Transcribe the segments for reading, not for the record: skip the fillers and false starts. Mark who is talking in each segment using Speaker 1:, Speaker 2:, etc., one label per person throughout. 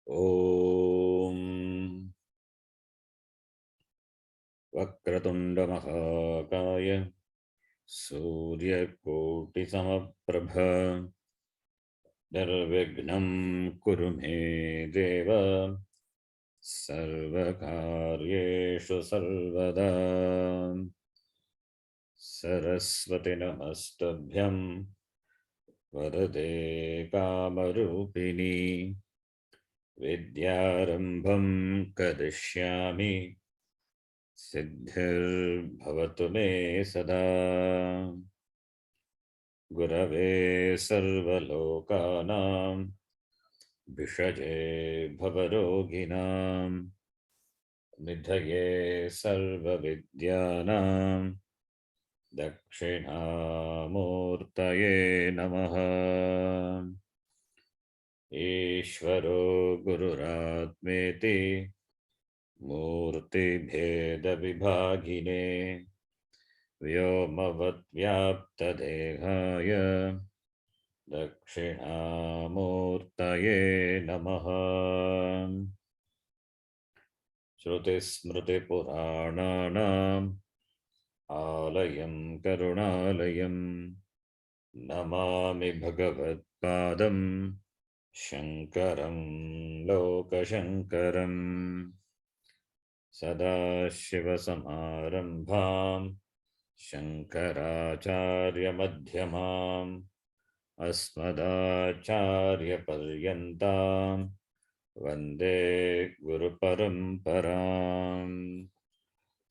Speaker 1: ॐ वक्रतुण्ड महाकाय सूर्यकोटिसमप्रभ निर्विघ्नं कुरु मे देव सर्वकार्येषु सर्वदा सरस्वती नमस्तभ्यं वरदे कामरूपिणी विद्यारम्भं करिष्यामि सिद्धिर्भवतु मे सदा गुरवे सर्वलोकानां भिषजे भवरोगिणां निधये सर्वविद्यानां दक्षिणामूर्तये नमः। ईश्वरो गुरुरात्मेति मूर्तिभेदविभागिने व्योमवद्व्याप्तदेहाय दक्षिणामूर्तये नमः। श्रुतिस्मृतिपुराणानाम् आलयं करुणालयं नमामि भगवत्पादं शङ्करं लोकशङ्करम्। सदाशिवसमारम्भां शङ्कराचार्यमध्यमाम् अस्मदाचार्यपर्यन्तां वन्दे गुरुपरम्पराम्।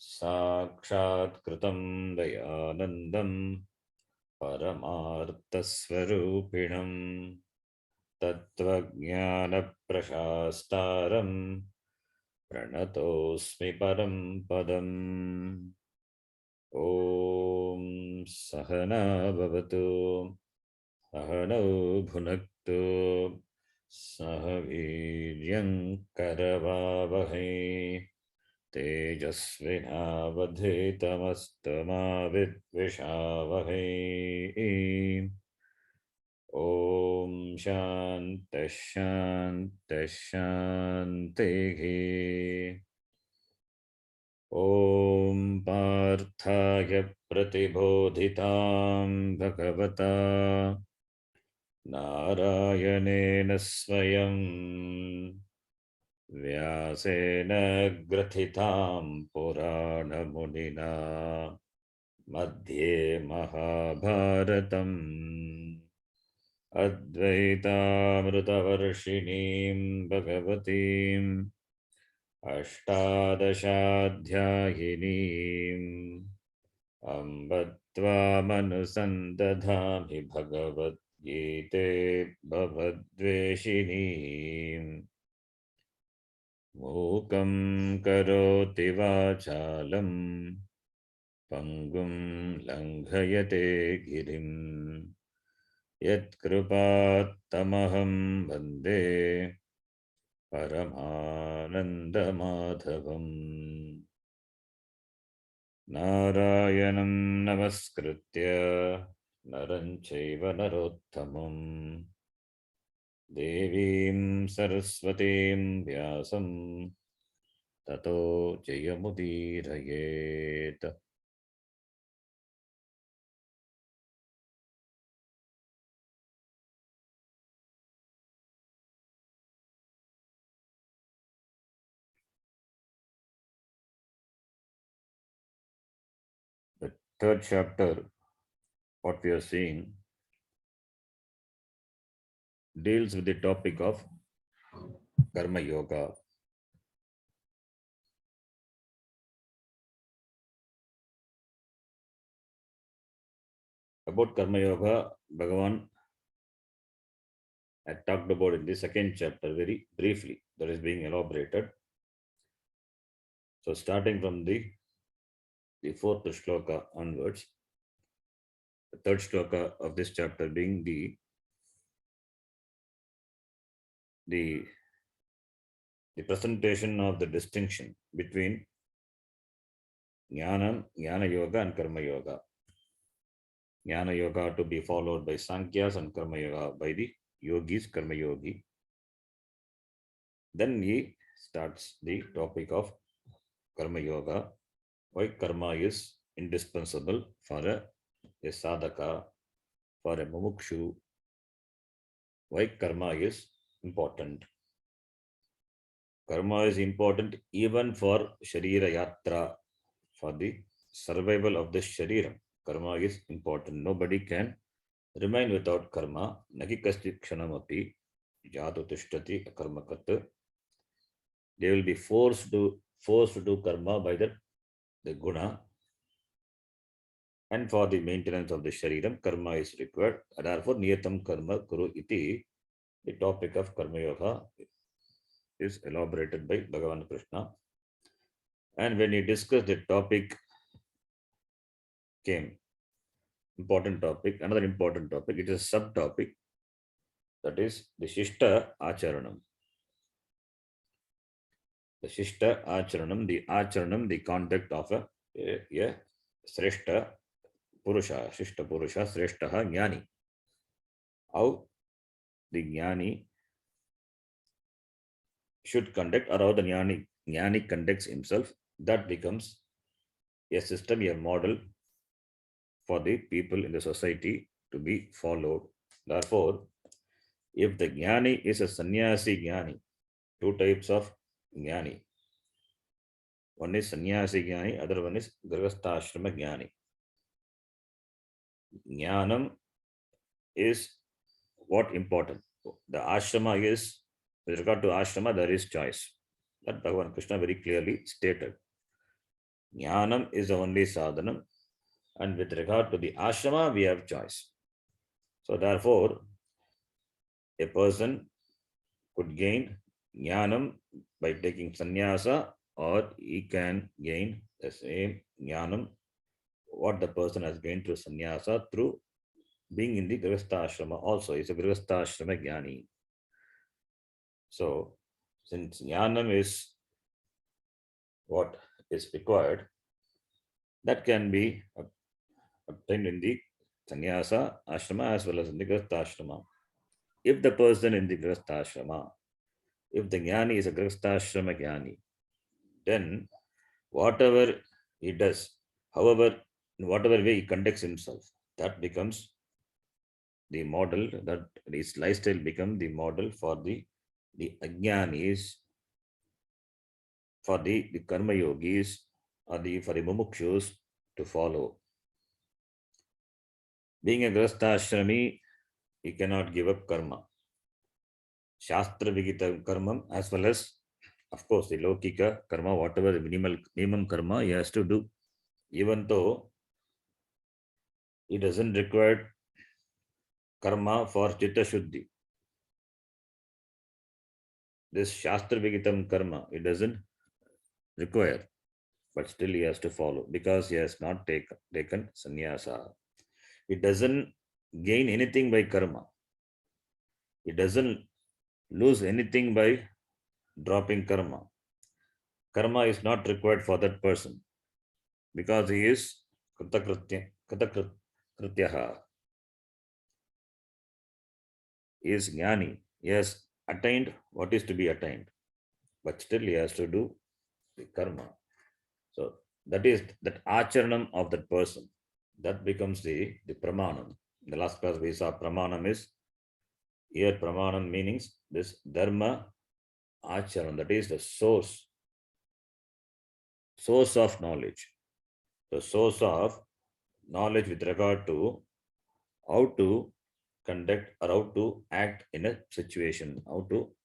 Speaker 1: साक्षात्कृतं दयानन्दं परमार्थस्वरूपिणं तत्त्वज्ञानप्रशास्तारं प्रणतोऽस्मि परं पदम्। ॐ सहना भवतु सहनौ भुनक्तु सह वीर्यं करवावहै तेजस्विनावधीतमस्तु मा विद्विषावहै। ॐ शान्तिः शान्तिः शान्तिः। ॐ पार्थाय प्रतिबोधितां भगवता नारायणेन स्वयं व्यासेन ग्रथितां पुराणमुनिना मध्ये महाभारतम् अद्वैतामृतवर्षिणीं भगवतीम् अष्टादशाध्यायिनीम् अम्ब त्वामनुसन्दधामि भगवद्गीते भवद्वेषिणीम्। मूकं करोति वाचालं पङ्गुं लङ्घयते गिरिं यत्कृपात्तमहं वन्दे परमानन्दमाधवम्। नारायणं नमस्कृत्य नरं चैव नरोत्तमं देवीं सरस्वतीं व्यासं ततो जयमुदीरयेत्। The third chapter, what we are seeing, deals with the topic of Karma Yoga. About Karma Yoga, Bhagavan had talked about in the second chapter very briefly, that is being elaborated. So starting from the fourth shloka onwards, the third shloka of this chapter being the presentation of the distinction between Jnana Yoga and Karma Yoga. Jnana Yoga to be followed by Sankhyas and Karma Yoga by the yogis, Karma Yogi. Then he starts the topic of Karma Yoga, why karma is indispensable for a sadhaka, for a mumukshu, why karma is important. Karma is important even for Sharira Yatra, for the survival of the Sharira. Karma is important. Nobody can remain without karma. Naki kasti kshanamapi jatu tishtati karmakat. They will be forced to do karma by the guna. And for the maintenance of the Shariram, karma is required. Therefore, Niyatam Karma Kuru Iti, the topic of Karma Yoga, is elaborated by Bhagavan Krishna. And when he discussed the topic, came important topic, another important topic, it is a subtopic, that is the Shishta Acharanam. The Shishta Acharanam, the conduct of a Sreshta Purusha, Shishta Purusha, Sreshta Jnani. How the Jnani should conduct, or how the Jnani conducts himself, that becomes a system, a model for the people in the society to be followed. Therefore, if the Jnani is a sannyasi Jnani, two types of Jnani. One is sannyasi Jnani, other one is grihastha-ashrama Jnani. Jnanam is what important. The ashrama is, with regard to ashrama, there is choice. That Bhagavan Krishna very clearly stated. Jnanam is the only sadhanam, and with regard to the ashrama, we have choice. So therefore, a person could gain jnanam by taking sannyasa, or he can gain the same jnanam what the person has gained through sannyasa through being in the grihastha ashrama also. Is a grihastha ashrama jnani. So since jnanam is what is required, that can be obtained in the sannyasa ashrama as well as in the grihastha ashrama. If the person in the grihastha ashrama, if the jnani is a grihastha ashrama jnani, then whatever he does, however, in whatever way he conducts himself, that becomes the model, that his lifestyle become the model for the ajnanis, for the karma yogis, or for the mumukshus to follow. Being a grihastha-ashrami, he cannot give up karma. Shastra vigita karma, as well as, of course, the lokika karma, whatever the minimum karma he has to do, even though he doesn't require karma for chitta shuddhi. This Shastra Vigitam karma, it doesn't require, but still he has to follow because he has not taken sannyasa. He doesn't gain anything by karma. He doesn't lose anything by dropping karma. Karma is not required for that person because he is kritakrityaha. He is jnani. He has attained what is to be attained, but still he has to do the karma. So that is that acharanam of that person. That becomes the pramanam. In the last class we saw pramanam is, here pramanam meanings this dharma acharan, that is the source of knowledge. The source of knowledge with regard to how to conduct or how to act in a situation, how to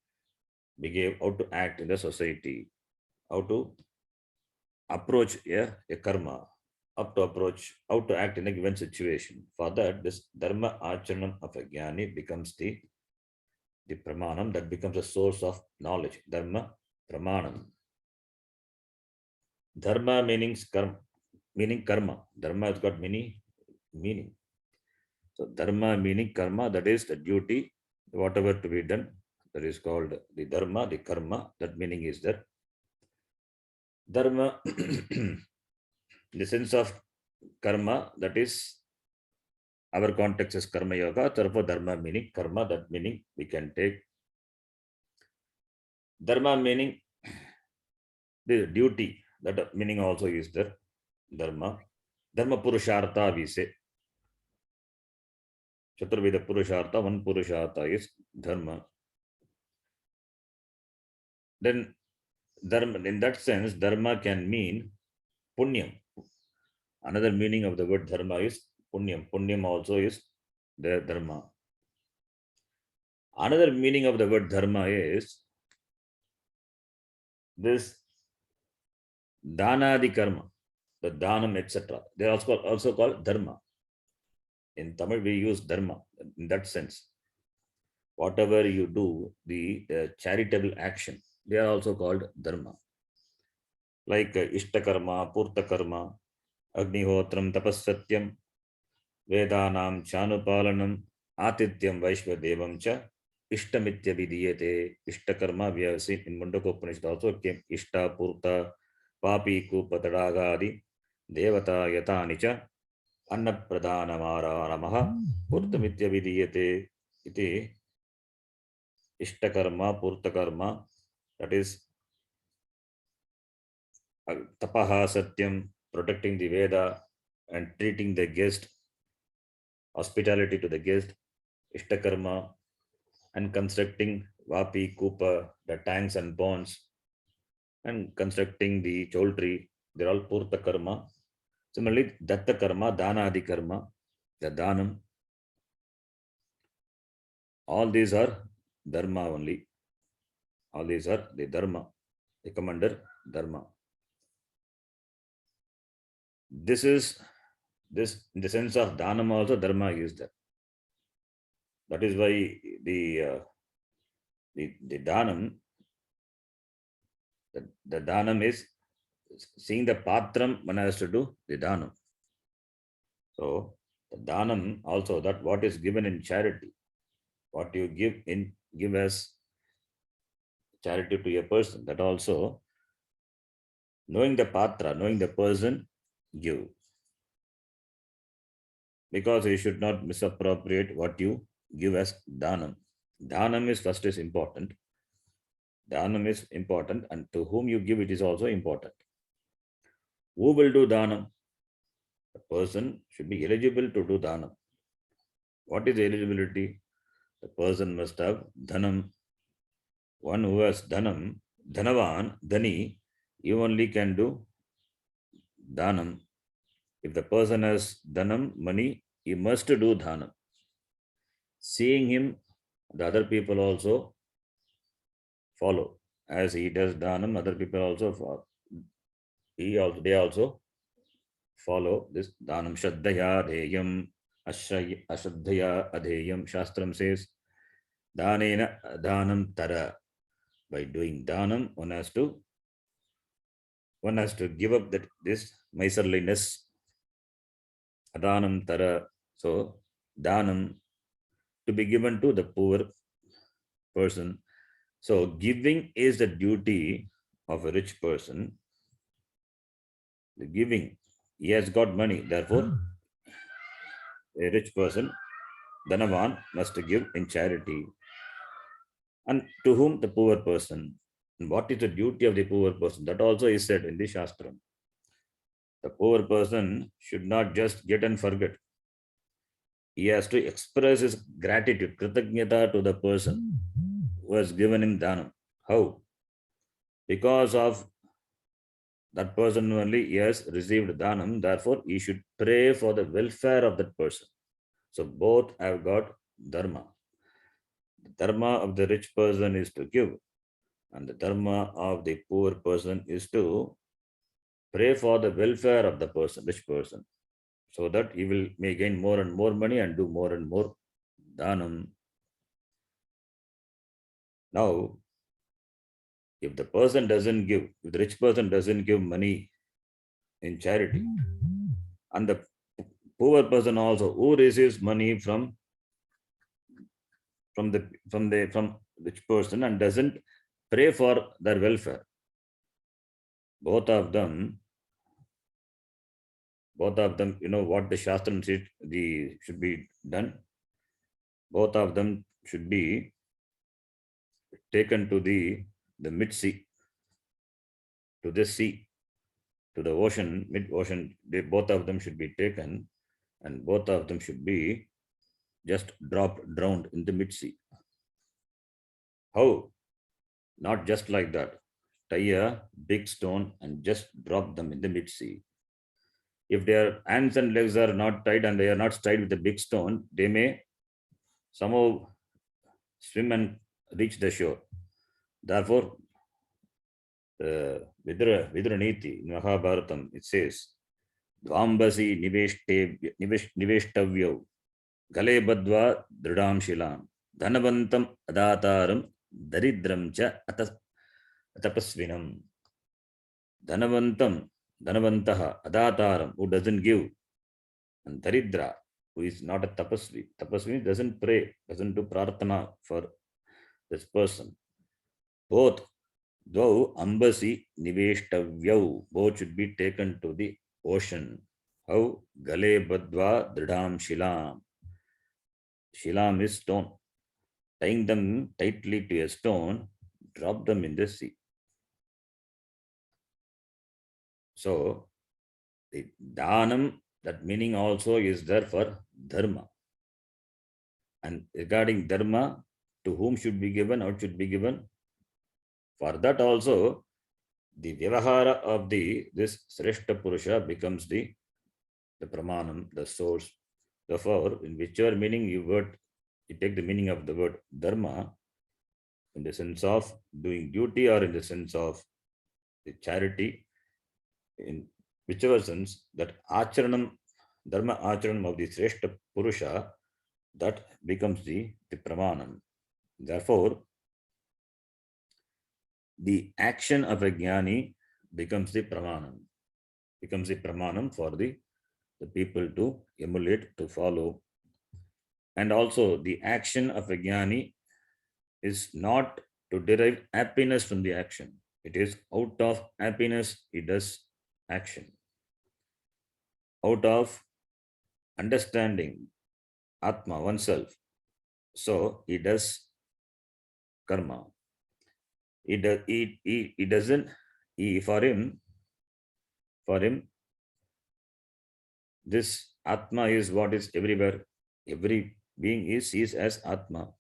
Speaker 1: behave, how to act in the society, how to approach a karma, how to act in a given situation. For that, this dharma acharanam of a jnani becomes the pramanam, that becomes a source of knowledge. Dharma pramanam. Dharma means karma. Dharma has got many meaning. So dharma meaning karma, that is the duty, whatever to be done, that is called the dharma, the karma. That meaning is that dharma, in the sense of karma, that is our context is karma yoga. Therefore, dharma meaning karma. That meaning we can take Dharma meaning the duty. That meaning also is there. Dharma. Dharma Purushartha we say. Chaturveda Purushartha, one Purushartha is Dharma. Then Dharma, in that sense, Dharma can mean Punyam. Another meaning of the word Dharma is Punyam. Punyam also is the Dharma. Another meaning of the word Dharma is this Danadi Karma, the Dhanam, etc. They are also called Dharma. In Tamil, we use Dharma in that sense. Whatever you do, the charitable action, they are also called Dharma. Like Ishtakarma, Purtakarma, Agnihotram, Tapassatyam, Vedanam, Chanupalanam, Atityam, Vaishvadevam cha, Ishtamitya vidiyate, Ishtakarma, we have seen in Mundaka Upanishad also came Ishta, Purta, Papi, Kupatadagadi, Devata, Yatanicha, Annapradhanamaranamaha, Purtamitya vidiyate, iti Ishtakarma, Purtakarma, that is Tapaha, Satyam, protecting the Veda and treating the guest, hospitality to the guest, Ishtakarma, and constructing Vapi, Kupa, the tanks and ponds, and constructing the Choltri, they're all Purta Karma. Similarly, Datta Karma, Dana Adi Karma, the Danam, all these are Dharma only. All these are the Dharma. They come under Dharma. This is this in the sense of Dhanam also Dharma is there. That is why the Dhanam, the Dhanam is seeing the Patram, one has to do the Dhanam. So the Dhanam also, that what is given in charity, what you give as charity to a person, that also knowing the Patra, knowing the person, give. Because you should not misappropriate what you give as Dhanam. Dhanam is first is important. Dhanam is important, and to whom you give it is also important. Who will do Dhanam? The person should be eligible to do Dhanam. What is eligibility? The person must have Dhanam. One who has Dhanam, Dhanavan, Dhani, you only can do Dhanam. If the person has Dhanam, money, he must do Dhanam. Seeing him, the other people also follow. As he does Dhanam, other people also follow. They also follow this Dhanam. Shraddhaya Adheyam, Ashraddhaya Adheyam. Shastram says, Dhanena Dhanam Tara. By doing Dhanam, one has to give up this miserliness. Adhanam Tara. So, Dhanam to be given to the poor person. So, giving is the duty of a rich person. The giving, he has got money, therefore, a rich person, Dhanavan, must give in charity. And to whom? The poor person. And what is the duty of the poor person? That also is said in the Shastram. The poor person should not just get and forget. He has to express his gratitude, kritagnyata to the person who has given him dhanam. How? Because of that person only he has received dhanam, therefore he should pray for the welfare of that person. So both have got dharma. The dharma of the rich person is to give, and the dharma of the poor person is to pray for the welfare of the person, rich person, so that he may gain more and more money and do more and more dhanam. Now, if the person doesn't give, if the rich person doesn't give money in charity, and the poor person also who receives money from rich person and doesn't pray for their welfare, both of them, you know what the Shastram said, should be done. Both of them should be taken to the the mid-sea, to the sea, to the ocean, mid-ocean, both of them should be taken and both of them should be just drowned in the mid-sea. How? Not just like that. Tie a big stone and just drop them in the mid-sea. If their hands and legs are not tied and they are not tied with a big stone, they may somehow swim and reach the shore. Therefore, Vidraniti in Mahabharatam, it says, Dvambasi niveshtavyo gale badva dridam shilam dhanavantam adataram daridram cha atapasvinam. Dhanavantaha adataram, who doesn't give, and daridra, who is not a tapasvi. Tapasvi doesn't pray, doesn't do prarthana for this person. Both Dvau ambasi niveshtavyau, both should be taken to the ocean. How? Gale badva dridam shilam. Shilam is stone. Tying them tightly to a stone, drop them in the sea. So, the dhanam, that meaning also is there for dharma. And regarding dharma, to whom should be given, how should be given? For that also, the vyavahara of this Sreshta Purusha becomes the pramanam, the source. Therefore, in whichever meaning you take the meaning of the word dharma, in the sense of doing duty or in the sense of the charity, in whichever sense, that acharanam, dharma acharanam of the Sreshta Purusha, that becomes the pramanam. Therefore, the action of a jnani becomes the pramanam, for the people to emulate, to follow. And also the action of a jnani is not to derive happiness from the action. It is out of happiness he does action. Out of understanding Atma, oneself, so he does karma. For him, this Atma is what is everywhere. Every being is sees as Atma,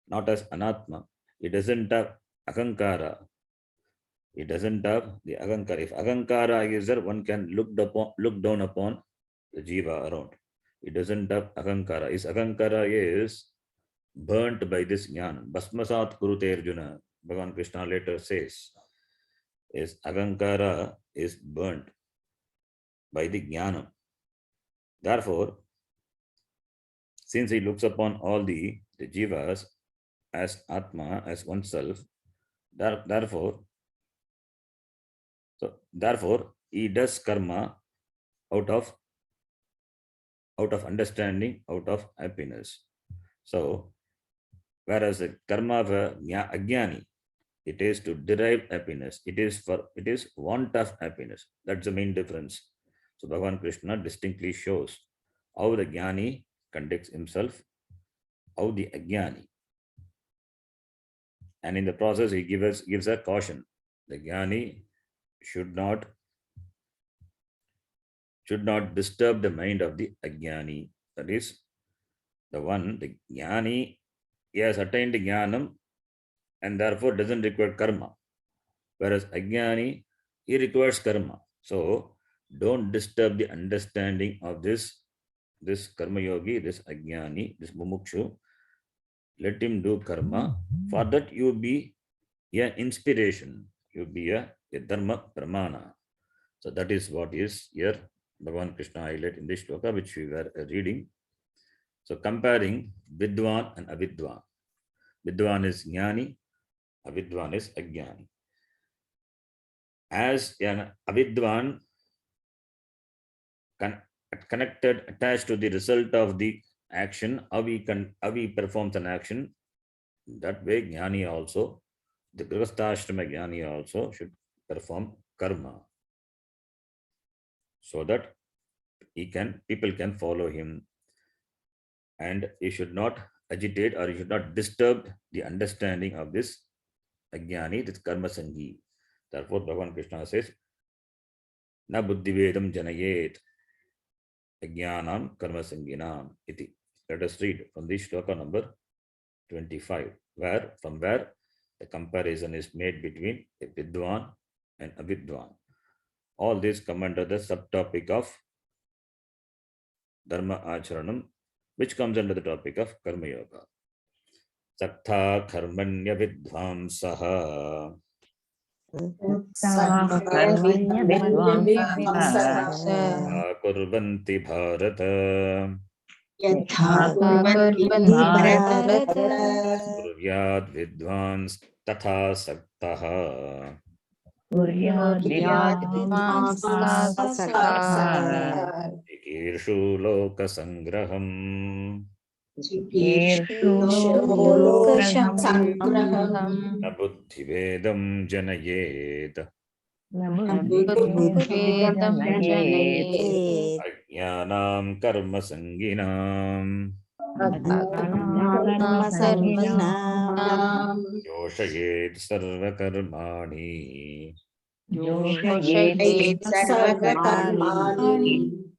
Speaker 1: not as Anatma. It doesn't have Akankara. It doesn't have the Akankara. If Akankara is there, one can look down upon the Jiva around. It doesn't have Akankara. His Akankara is burnt by this Jnana. Bhasmasat Kurute Arjuna. Bhagavan Krishna later says, is Akankara is burnt by the Jnana. Therefore, since he looks upon all the Jivas as Atma, as oneself, therefore, he does karma out of understanding, out of happiness. So, whereas the karma of a ajnani, it is to derive happiness. It is want of happiness. That's the main difference. So Bhagavan Krishna distinctly shows how the jnani conducts himself, how the ajnani. And in the process, he gives a caution. The jnani should not disturb the mind of the ajnani. That is, the jnani, he has attained jnanam and therefore doesn't require karma. Whereas ajnani, he requires karma. So don't disturb the understanding of this karma yogi, this ajnani, this mumukshu. Let him do karma. For that you be an inspiration. You be a dharma pramana. So that is what is here Bhagavan Krishna highlight in this shloka which we were reading. So comparing Vidwan and Avidwan. Vidwan is Jnani, Avidwan is Ajnani. As an Avidwan connected, attached to the result of the action, how he performs an action, that way Jnani also, the Grihastha Jnani also should perform karma, so that people can follow him, and he should not agitate or he should not disturb the understanding of this Ajnani, this karma sangi. Therefore, Bhagavan Krishna says, Na buddhivedam janayet ajnanam karma sanginam iti. Let us read from the shloka number 25, from where the comparison is made between a vidwan and a vidwan. All these come under the subtopic of dharma acharanam, which comes under the topic of karma yoga. Sakta karmanya vidvamsaha kurvanti bharata kuryad vidvans tatha saktaha Chikirshu loka sangraham na buddhivedam janayet ajnanam karma sanginam yoshayet sarva karmani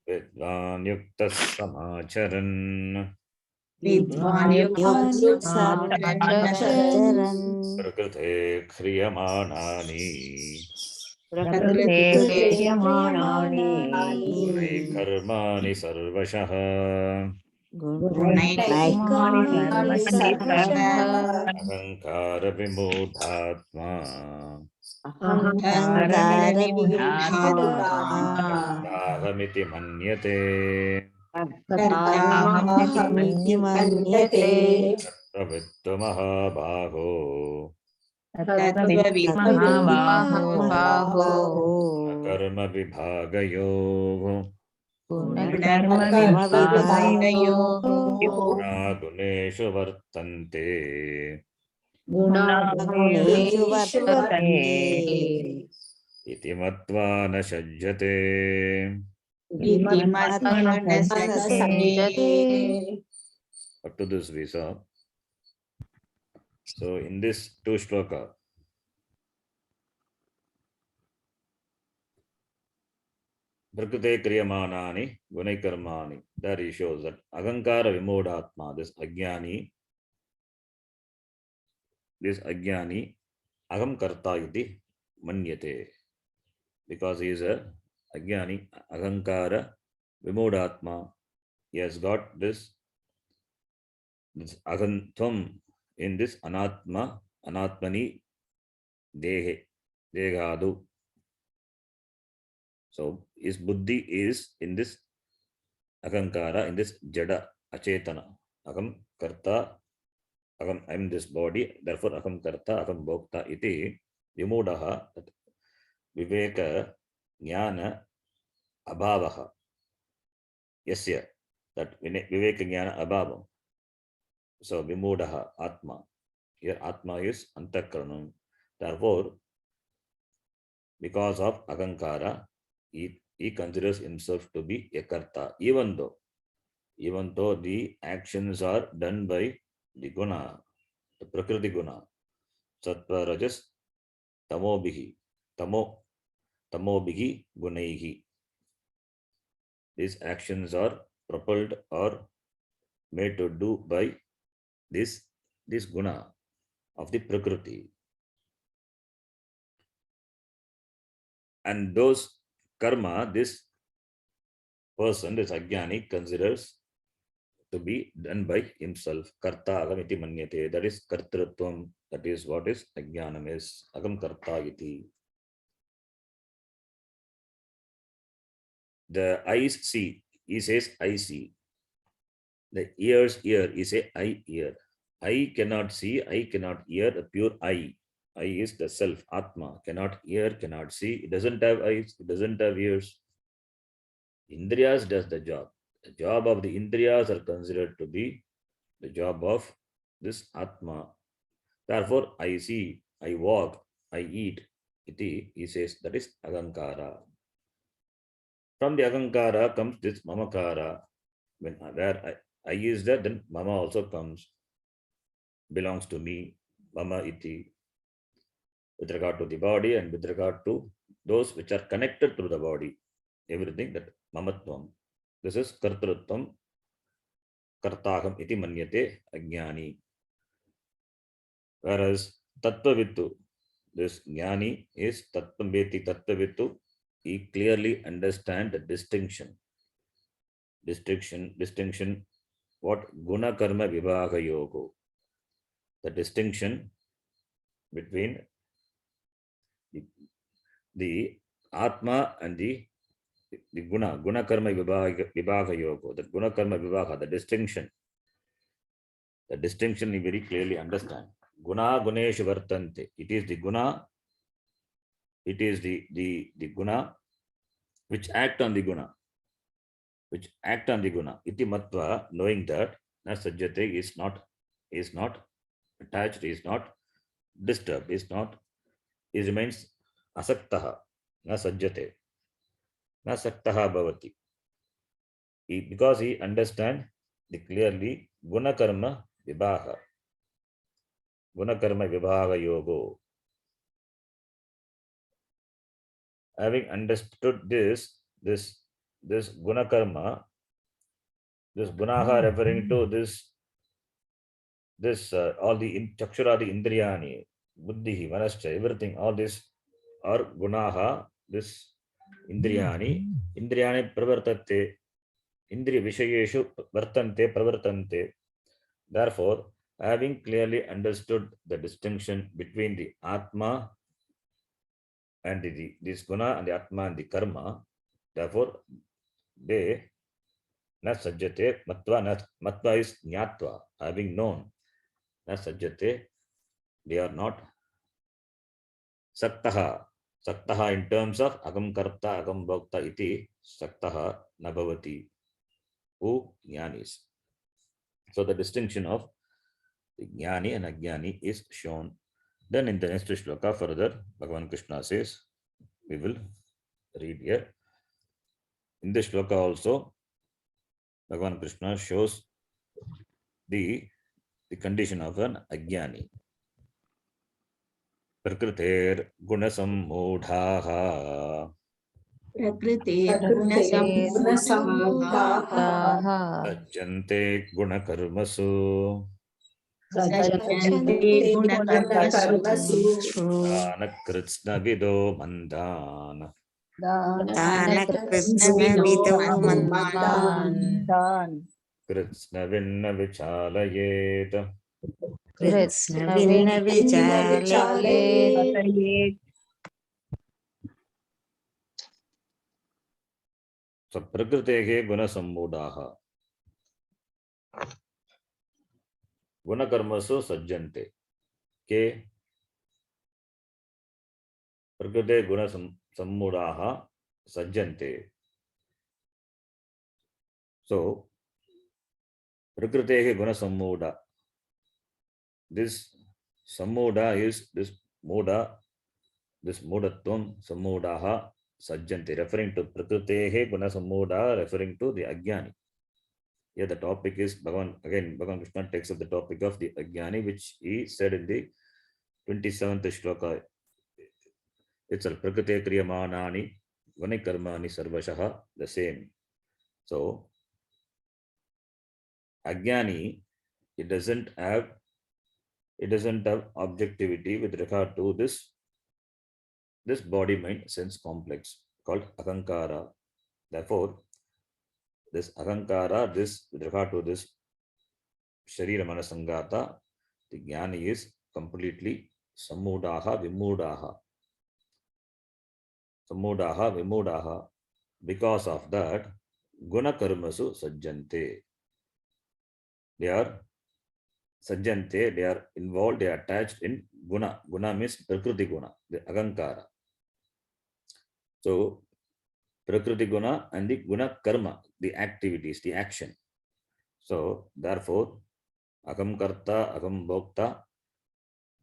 Speaker 1: vidvan yukta samacharan prakrite kriyamanani karmani sarvashah ahankara vimudhatma dahamiti manyate tavittu mahabaho karma vibhagayo guneshu vartante iti matva na shajjate. Up to this we saw. So in this two shloka, Prakrite kriyamanani gunai karmani, that he shows that agankara vimodatma, this ajnani, agam karta iti manyate, because he is a ajnani, agankara vimodatma, he has got this agantvam in this anatmani dehadu. So his buddhi is in this agankara, in this jada achetana. Agam karta, agam I am this body, therefore agam karta, agam bhokta iti vimudaha viveka jnana abhavaha. Yasya, that viveka jnana abhavam. So vimudaha atma. Here atma is antakaranam. Therefore, because of agankara, he considers himself to be a karta, even though the actions are done by the guna, the prakriti guna, sattva, rajas, tamobihi gunaihi. These actions are propelled or made to do by this guna of the prakriti. And those karma, this person, this ajnani, considers to be done by himself. Karta agam iti manyate. That is kartritvam. That is what is ajnanam is. Agam karta iti. The eyes see. He says I see. The ears hear. He says I hear. I cannot see. I cannot hear. The pure I. I is the self. Atma. Cannot hear. Cannot see. It doesn't have eyes. It doesn't have ears. Indriyas does the job. The job of the Indriyas are considered to be the job of this Atma. Therefore, I see, I walk, I eat. Iti, he says that is Agankara. From the Agankara comes this Mamakara. Where I is there, then Mama also comes. Belongs to me. Mama iti. with regard to the body and with regard to those which are connected to the body, everything that mamatvam. This is kartrutvam, kartaham iti manyate ajnani. Whereas tattvavittu, this jnani is tattvam veti tattvavittu. He clearly understand the distinction. Distinction. What guna karma vibhaga yoga. The distinction between the atma and the guna karma vibhaga yoga. The guna karma vibhaga, the distinction you very clearly understand. Guna guneshu vartante. It is the guna. It is the guna which act on the guna. Which act on the guna. Iti matva, knowing that na sajjate is not attached, is not disturbed, he remains asaktaha, na sajjate, na saktaha bhavati. Because he understand the clearly guna karma vibhaga yogo. Having understood this guna karma, this gunaha referring to this all the chakshuradi indriyani, buddhi, manascha, everything, all this are gunaha, this indriyani pravartate, indriya vishayeshu pravartante. Therefore, having clearly understood the distinction between the atma and this guna and the atma and the karma, therefore they na sajjate matva is jnatva, having known na sajjate, they are not saktaha in terms of agam karta agam bhokta iti saktaha nabhavati, who jnanis. So the distinction of the jnani and ajnani is shown. Then in the next shloka further, Bhagavan Krishna says, we will read here. In this shloka also, Bhagavan Krishna shows the condition of an ajnani. Prakriter gunasammudhaha sajjante gunakarmasu Krishna vido mandan. Krishna vinna vichalayet. So prakritehe gunasammudaha. Gunakarmasu sajjante. Ke prakrite gunasammudaha sajjante. So prakritehe gunasammuda. This sammuda is this mudatvam sammudaha sajjanti, referring to prakritehe gunasammuda, referring to the ajnani. Here the topic is Bhagavan Krishna takes up the topic of the ajnani, which he said in the 27th shloka itself. Prakrite kriyamanani vanikarmani sarvashaha, the same. So ajnani, it doesn't have objectivity with regard to this body mind sense complex called ahankara. Therefore, this ahankara, this with regard to this sharira manasangata, the jnani is completely sammudaha vimudaha. Because of that, guna karmasu sajjante. They are involved, they are attached in guna. Guna means prakriti guna, the ahankara. So prakriti guna and the guna karma, the activities, the action. So therefore, agam karta, agam bhokta,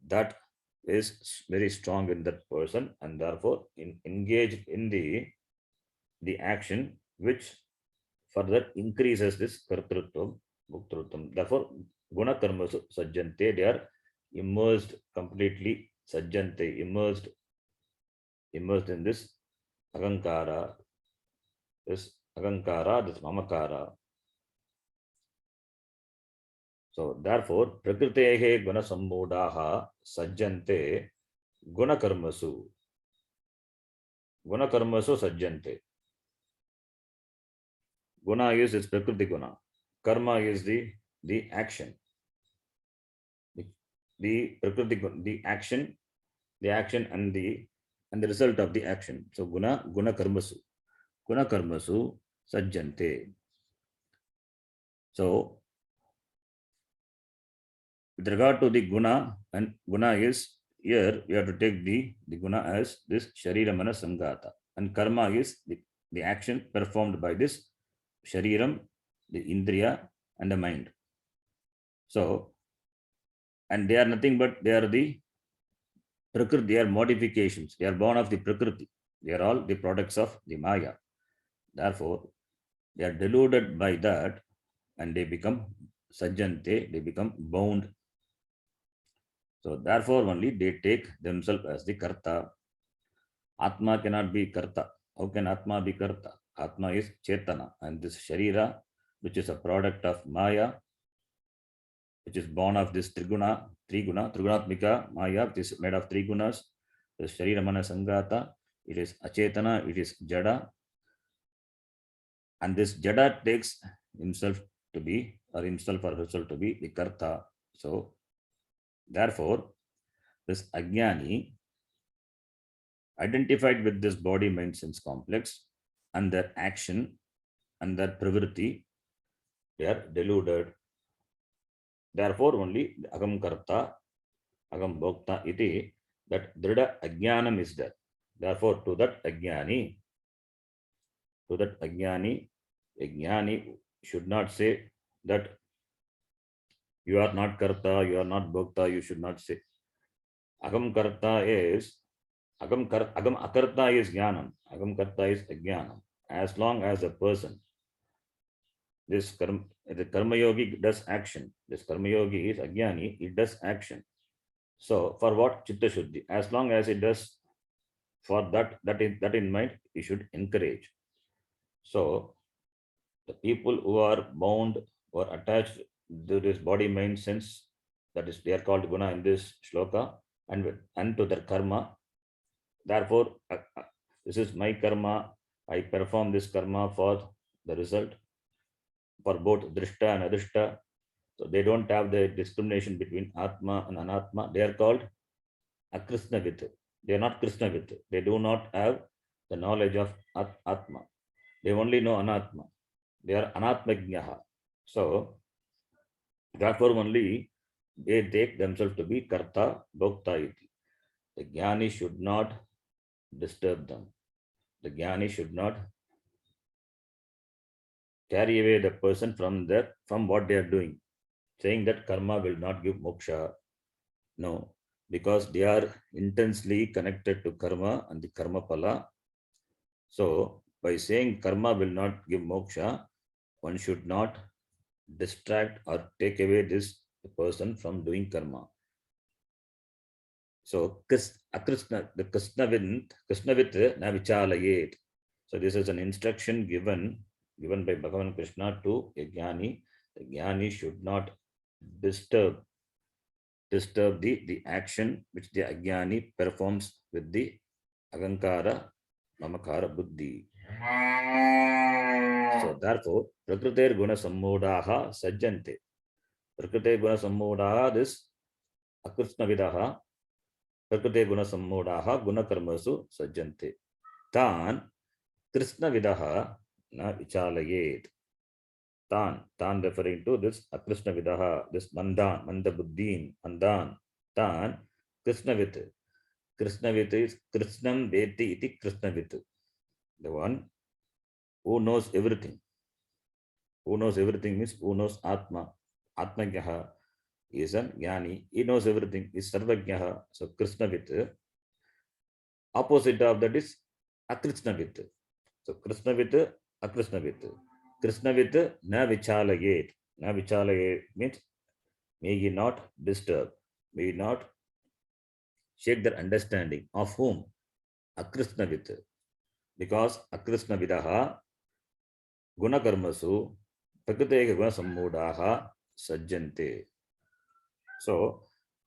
Speaker 1: that is very strong in that person, and therefore engaged in the action which further increases this kartrutvam, bhoktrutvam. Therefore, guna karma sajjante, they are immersed, completely sajjante, immersed in this agankara, this mamakara. So therefore, prakritehe guna sammodaha sajjante gunakarmasu. Gunakarmasu sajjante. Guna is its prakriti guna. Karma is the action. The prakriti guna, the action and the result of the action. So guna karmasu. Guna karmasu sajjante. So with regard to the guna, and guna is here, we have to take the guna as this sharira mana sangata, and karma is the action performed by this shariram, the indriya, and the mind. So, and they are nothing but they are the prakriti, they are modifications, they are born of the prakriti, they are all the products of the maya. Therefore, they are deluded by that and they become sajjante, they become bound. So therefore only they take themselves as the karta. Atma cannot be karta. How can Atma be karta? Atma is Chetana, and this Sharira, which is a product of Maya, which is born of this Trigunatmika Maya, which is made of three gunas, the Sharira Mana Sangata, it is Achetana, it is Jada, and this Jada takes himself to be, or himself or herself to be the karta. So therefore, this Ajnani, identified with this body mind sense complex and their action and their pravritti, they are deluded. Therefore only agam karta, agam bhokta iti, that drida ajnanam is there. Therefore to that ajnani, ajnani should not say that you are not karta, you are not bhokta, you should not say. Agam karta is agam akarta is jnanam, agam karta is ajnanam. As long as a person, the karma yogi does action. This karma yogi is ajnani, it does action. So for what? Chitta shuddhi. As long as it does, for that in mind, you should encourage. So the people who are bound or attached to this body mind sense, that is, they are called guna in this shloka, and to their karma. Therefore, this is my karma. I perform this karma for the result, for both drishta and adrishta. So they don't have the discrimination between Atma and Anatma. They are called Akrishnavit. They are not Krishnavit. They do not have the knowledge of Atma. They only know Anatma. They are Anatmagnaha. So therefore only they take themselves to be Karta, Bhokta iti. The Jnani should not disturb them. The Jnani should not carry away the person from what they are doing, saying that karma will not give moksha. No, because they are intensely connected to karma and the karma pala. So by saying karma will not give moksha, one should not distract or take away this person from doing karma. So the Krishnavit na vichalayet. So this is an instruction given by Bhagavan Krishna to a jnani. The jnani should not disturb the action which the ajnani performs with the agankara, mamakara, buddhi. So therefore, prakriter guna sammodaha sajjante. Prakriter guna sammodaha, this akrisnavidaha, prakriter guna sammodaha gunakarmasu sajjante. Tan krisnavidaha na vichalayet. Tan referring to this akrisnavidaha, this mandabuddhin, mandan. Tan krishnavit. Krishnavit is Krishnam Veti iti Krishnavit. The one who knows everything. Who knows everything means who knows Atma. Atmagyaha is an Jnani. He knows everything. Is Sarvagyaha. So Krishnavit. Opposite of that is Akrishnavit. So Krishnavit, Akrishnavit. Krishnavit na vichalayet. Na vichalayet means may he not disturb. May he not shake their understanding of whom? Akrishnavit. Because Akrishnavitaha gunakarmasu prakrite guna sammudaha sajjante. So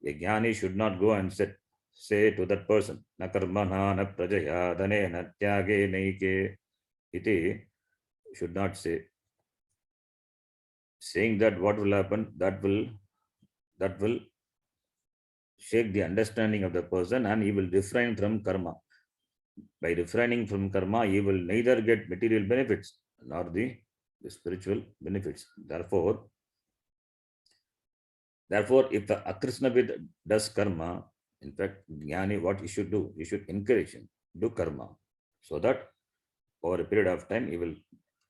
Speaker 1: a jnani should not go and say to that person, na karmana na prajaya dane na tyage naike iti, should not say. Saying that, what will happen? That will shake the understanding of the person, and he will refrain from karma. By refraining from karma, he will neither get material benefits nor the spiritual benefits. Therefore, if the Akrishnavit does karma, in fact, Jnani, what he should do? He should encourage him, do karma, so that over a period of time, he will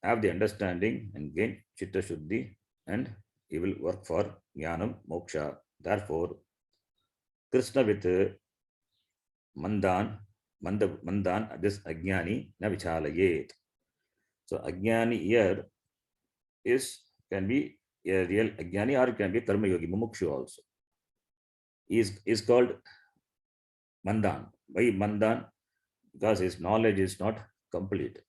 Speaker 1: have the understanding and gain Chitta Shuddhi, and he will work for Jnanam, Moksha. Therefore, Krishna with Mandan, this Ajnani, na vichalayet. So, Ajnani here can be a real Ajnani, or it can be Karma Yogi, Mumukshu also. Is called Mandan. Why Mandan? Because his knowledge is not complete.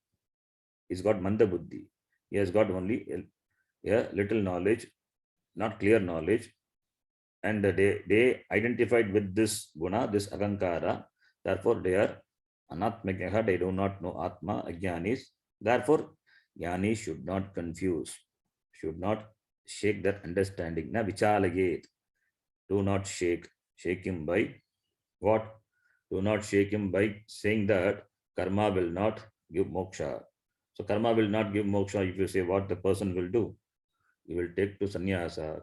Speaker 1: He's got Manda Buddhi. He has got only a little knowledge, not clear knowledge. And they identified with this guna, this Agankara. Therefore, they are Anatmakaha. They do not know Atma, Ajnanis. Therefore, Jnani should not confuse, should not shake that understanding. Na vichalayet. Do not shake him by what? Do not shake him by saying that karma will not give moksha. So karma will not give moksha. If you say what the person will do, he will take to sannyasa.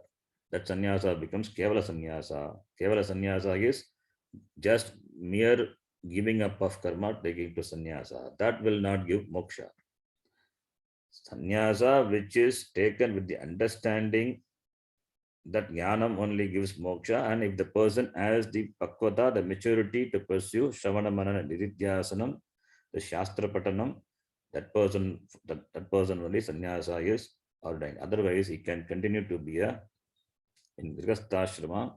Speaker 1: That sannyasa becomes kevala sannyasa. Kevala sannyasa is just mere giving up of karma, taking to sannyasa. That will not give moksha. Sannyasa, which is taken with the understanding that jnanam only gives moksha, and if the person has the pakvata, the maturity to pursue Shravana Manana Nididhyasanam, the Shastra Patanam, that person only sannyasa is ordained. Otherwise, he can continue to be in Grihastha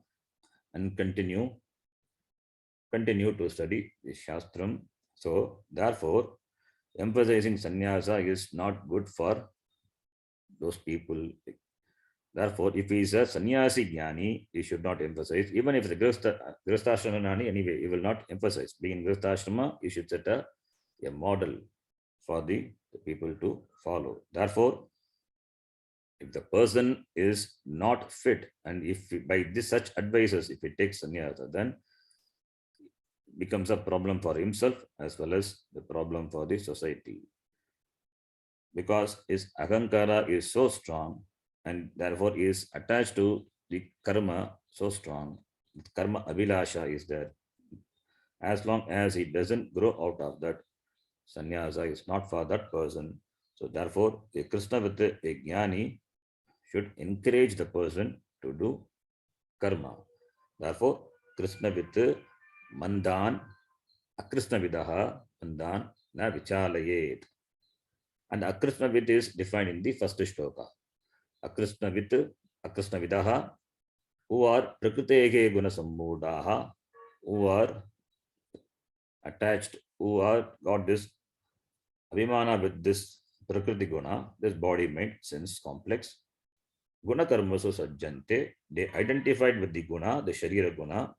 Speaker 1: and continue to study the Shastram. So, therefore, emphasizing sannyasa is not good for those people. Therefore, if he is a sannyasi jnani, he should not emphasize. Even if the grihastha jnani, anyway, he will not emphasize. Being in grihastha, he should set a model for the people to follow. Therefore, if the person is not fit, and if by such advices, if he takes sannyasa, then becomes a problem for himself as well as the problem for the society. Because his agankara is so strong, and therefore is attached to the karma so strong. Karma abhilasha is there. As long as he doesn't grow out of that, sannyasa is not for that person. So therefore, a Krishna with a jnani should encourage the person to do karma. Therefore, Krishna with mandan, akrishna vidaha, mandan na vichalayet. And akrishna vid is defined in the first shloka. Akrishna vidaha, who are prakrite guna sammudaha, who are attached, who are got this abhimana with this prakriti guna, this body, mind, sense complex. Guna karmasu sajjante, they identified with the guna, the sharira guna,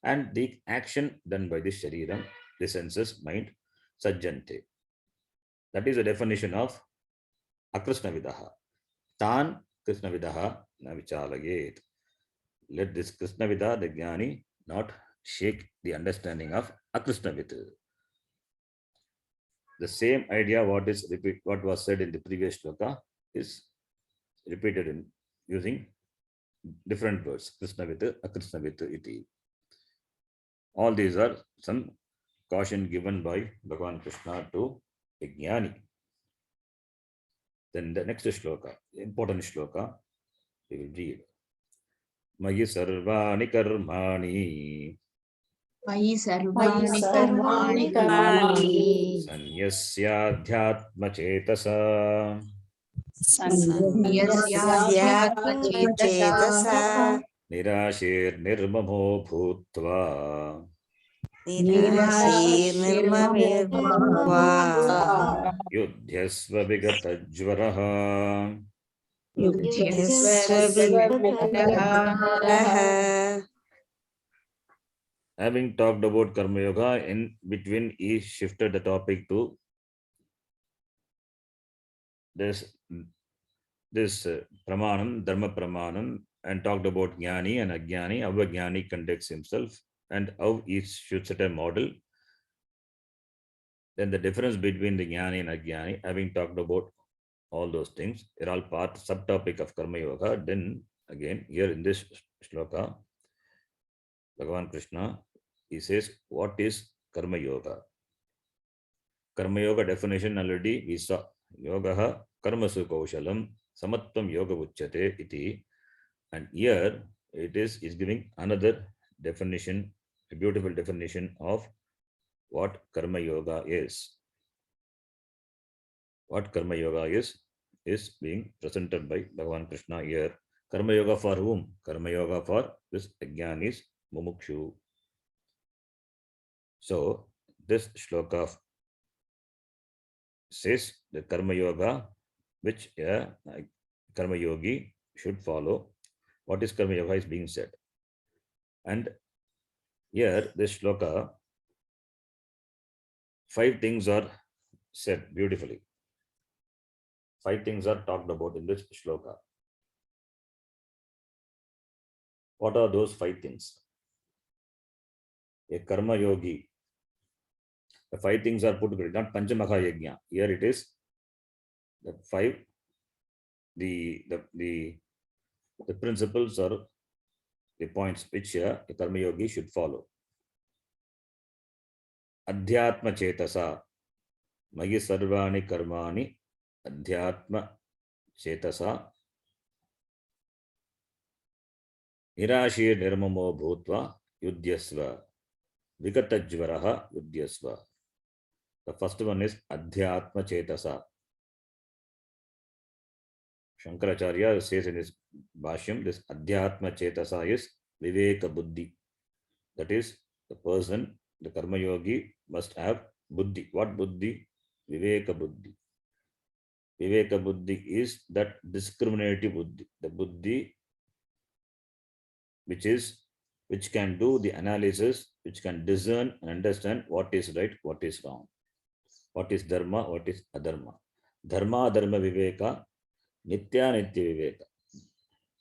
Speaker 1: and the action done by the shariram, the senses, mind, sajjante. That is the definition of akrishna vidaha. Tan Krishna vidaha na vichalayet. Let this Krishna vida, the jnani, not shake the understanding of akrishna vida. The same idea what was said in the previous shloka is repeated in using different words. Krishna vida, akrishna vida iti. All these are some caution given by Bhagavan Krishna to a jnani. Then the next shloka, important shloka, we will read. Mayi sarvani karmani.
Speaker 2: Mayi sarvani karmani.
Speaker 1: Sanyasyadhyatma chetasa.
Speaker 2: Sanyasyadhyatma chetasa.
Speaker 1: Nirashir nirmamo bhutva.
Speaker 3: निराशीर्निर्ममिर्भूत्वा
Speaker 1: युध्यस्व विगतज्वरः Having talked about Karma Yoga, in between he shifted the topic to this Pramanam, Dharma Pramanam, and talked about Jnani and Ajnani, how a Jnani conducts himself and how he should set a model. Then the difference between the Jnani and Ajnani, having talked about all those things, they're all part subtopic of Karma Yoga. Then again, here in this shloka, Bhagavan Krishna, he says, what is Karma Yoga? Karma Yoga definition already we saw. Yogaha karmasu kaushalam samatvam yoga uchyate iti. And here it is giving another definition, a beautiful definition of what Karma Yoga is. What Karma Yoga is being presented by Bhagavan Krishna here. Karma Yoga for whom? Karma Yoga for this Ajnanis Mumukshu. So this shloka says the Karma Yoga which a Karma Yogi should follow. What is Karma Yoga is being said. And here this shloka, 5 things are said beautifully. 5 things are talked about in this shloka. What are those 5 things? A Karma Yogi. The 5 things are put together, not Panchamaha Yajna. Here it is the 5, the principles or the points which a Karma Yogi should follow. Adhyatma Chetasa. Magi Sarvani Karmani Adhyatma Chetasa. Nirashir Nirmamo Bhutva Yudhyasva. Vikatajvaraha Yudhyasva. The first one is Adhyatma Chetasa. Shankaracharya says in his Bhashyam, this Adhyatma Chetasa is Viveka Buddhi. That is, the person, the Karma Yogi must have Buddhi. What Buddhi? Viveka Buddhi. Viveka Buddhi is that discriminative Buddhi. The Buddhi which can do the analysis, which can discern and understand what is right, what is wrong, what is dharma, what is adharma. Dharma, dharma viveka, nitya, nitya viveka.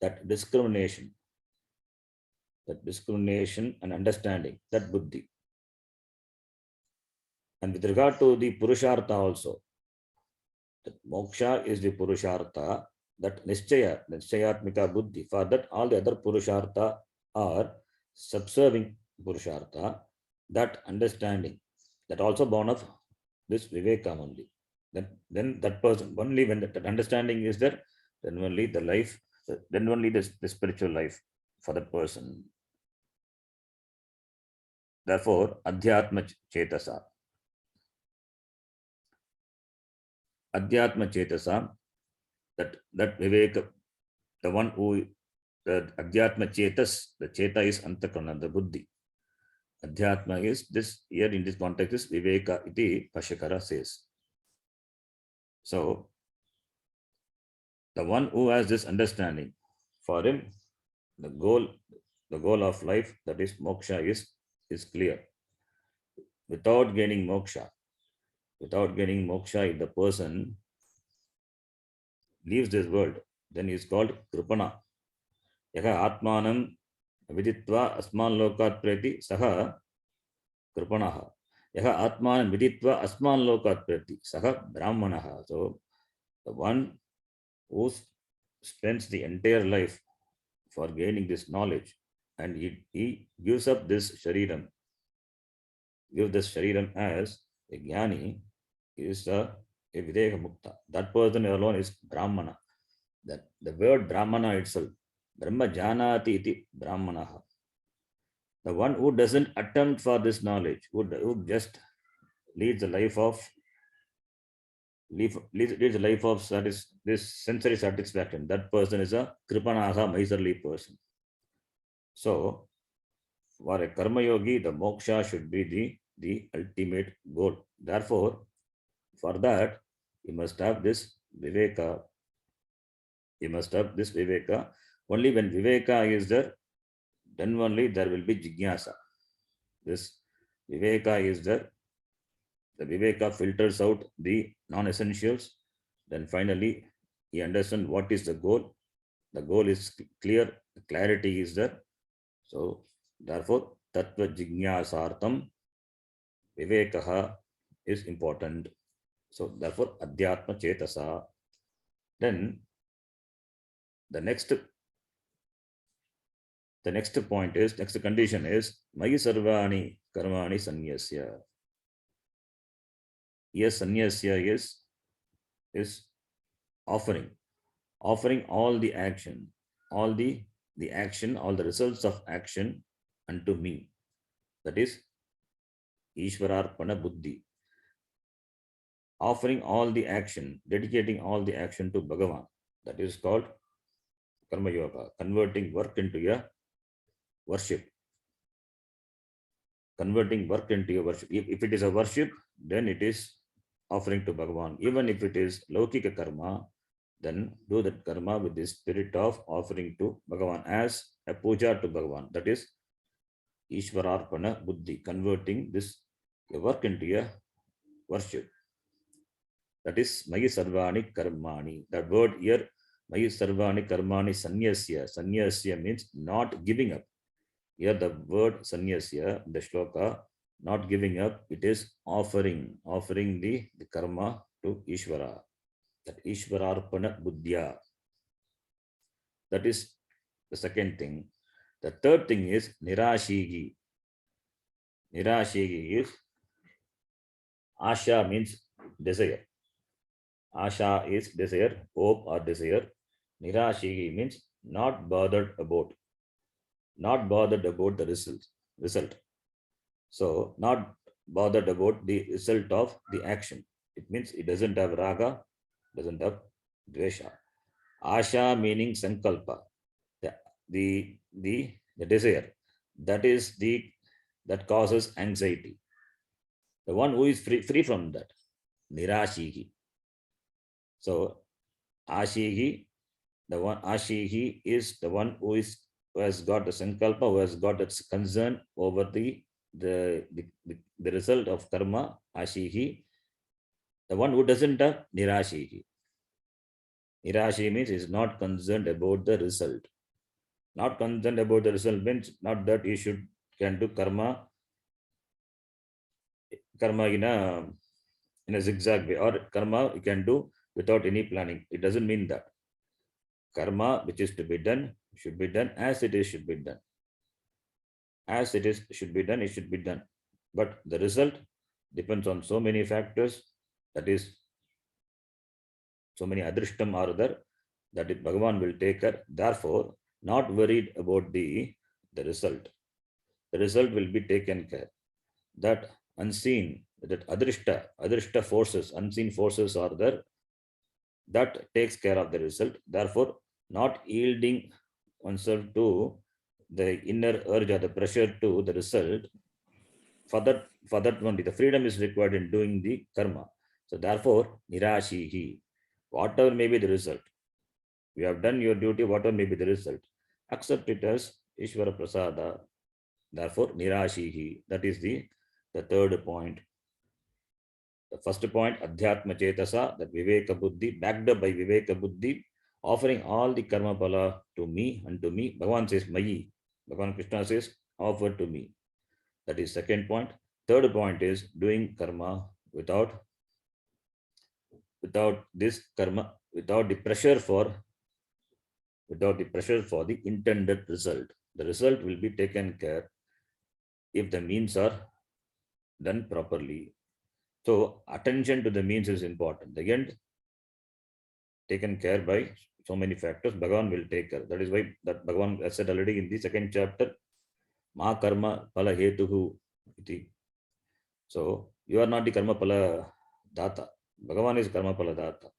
Speaker 1: That discrimination and understanding, that buddhi. And with regard to the purushartha also, that moksha is the purushartha, that nischayatmika buddhi. For that, all the other purushartha are subserving purushartha, that understanding, that also born of this viveka only. Then that person, only when that understanding is there, then only the life, then only the spiritual life for that person. Therefore, Adhyatma Chetasa. Adhyatma Chetasa, that viveka, the one who, the Adhyatma Chetas, the Cheta is Antakarana, the Buddhi. Adhyatma is this, here in this context is Viveka iti Bhashyakara says. So, the one who has this understanding, for him, the goal of life, that is moksha, is clear. Without gaining moksha, if the person leaves this world, then he is called Kripana. Yaha Atmanam Viditva Asman Lokat Preti Saha Kripanaha. Yaha Atmanam Viditva Asman Lokat Preti Saha Brahmanaha. So, the one who spends the entire life for gaining this knowledge and he gives up this shariram, as a jnani, is a videka mukta. That person alone is brahmana. That the word brahmana itself, brahma janati iti brahmanaha. The one who doesn't attempt for this knowledge, who just leads the life of this sensory satisfaction, that person is a kripanaha, miserly person. So, For a karma yogi, the moksha should be the ultimate goal. Therefore, for that, you must have this viveka. You must have this viveka. Only when viveka is there, then only there will be jignasa. This viveka is there. The viveka filters out the non-essentials. Then finally, he understands what is the goal. The goal is clear. The clarity is there. So, therefore, tattva jignasartam vivekaha is important. So, therefore, adhyatma chetasa. Then the next point is, next condition is Mayi sarvani karmani sanyasya. Yes, sanyasya is offering all the action, all the action, all the results of action unto me. That is Ishvararpana Buddhi. Offering all the action, dedicating all the action to Bhagavan. That is called Karma Yoga, converting work into a worship. Converting work into a worship. If it is a worship, then it is offering to Bhagavan. Even if it is Laukika Karma, then do that karma with the spirit of offering to Bhagavan as a puja to Bhagavan. That is Ishvararpana Buddhi, converting this work into a worship. That is Mayi Sarvani Karmani. That word here, Mayi Sarvani Karmani Sanyasya. Sanyasya means not giving up. Here the word Sanyasya, the shloka, not giving up, it is offering the karma to Ishvara. That Ishvararpana Buddhya. That is the second thing. The third thing is Nirashigi. Nirashigi is Asha means desire. Asha is desire, hope or desire. Nirashigi means not bothered about. Not bothered about the result. So not bothered about the result of the action. It means it doesn't have raga, doesn't have dvesha. Asha meaning sankalpa, the desire. That is that causes anxiety. The one who is free from that, nirashihi. So ashihi, the one ashihi is the one who has got the sankalpa, who has got that concern over the result of karma, ashihi. The one who doesn't have nirashihi. Nirashi means is not concerned about the result. Not concerned about the result means not that you can do karma in a zigzag way, or karma you can do without any planning. It doesn't mean that. Karma which is to be done should be done as it is should be done. As it is should be done, it should be done. But the result depends on so many factors. That is, so many adrishtam are there that Bhagavan will take care. Therefore, not worried about the result. The result will be taken care. That unseen, that adrishta forces, unseen forces are there. That takes care of the result. Therefore, not yielding oneself to the inner urge or the pressure to the result. For that only, the freedom is required in doing the karma. So therefore, nirashihi, whatever may be the result, you have done your duty, whatever may be the result, accept it as Ishvara Prasada. Therefore, nirashihi. That is the third point. The first point, Adhyatma Chetasa, that Viveka Buddhi, backed up by Viveka Buddhi, offering all the karma pala to me, unto me. Bhagavan says, Mayi. Bhagavan Krishna says, offer to me. That is second point. Third point is doing karma without this karma, without the pressure for the intended result. The result will be taken care if the means are done properly. So attention to the means is important. The end taken care by so many factors, Bhagavan will take care. That is why that Bhagavan has said already in the second chapter, Ma karma pala hetuhu iti. So you are not the karma pala data. Bhagavan is karma pala data.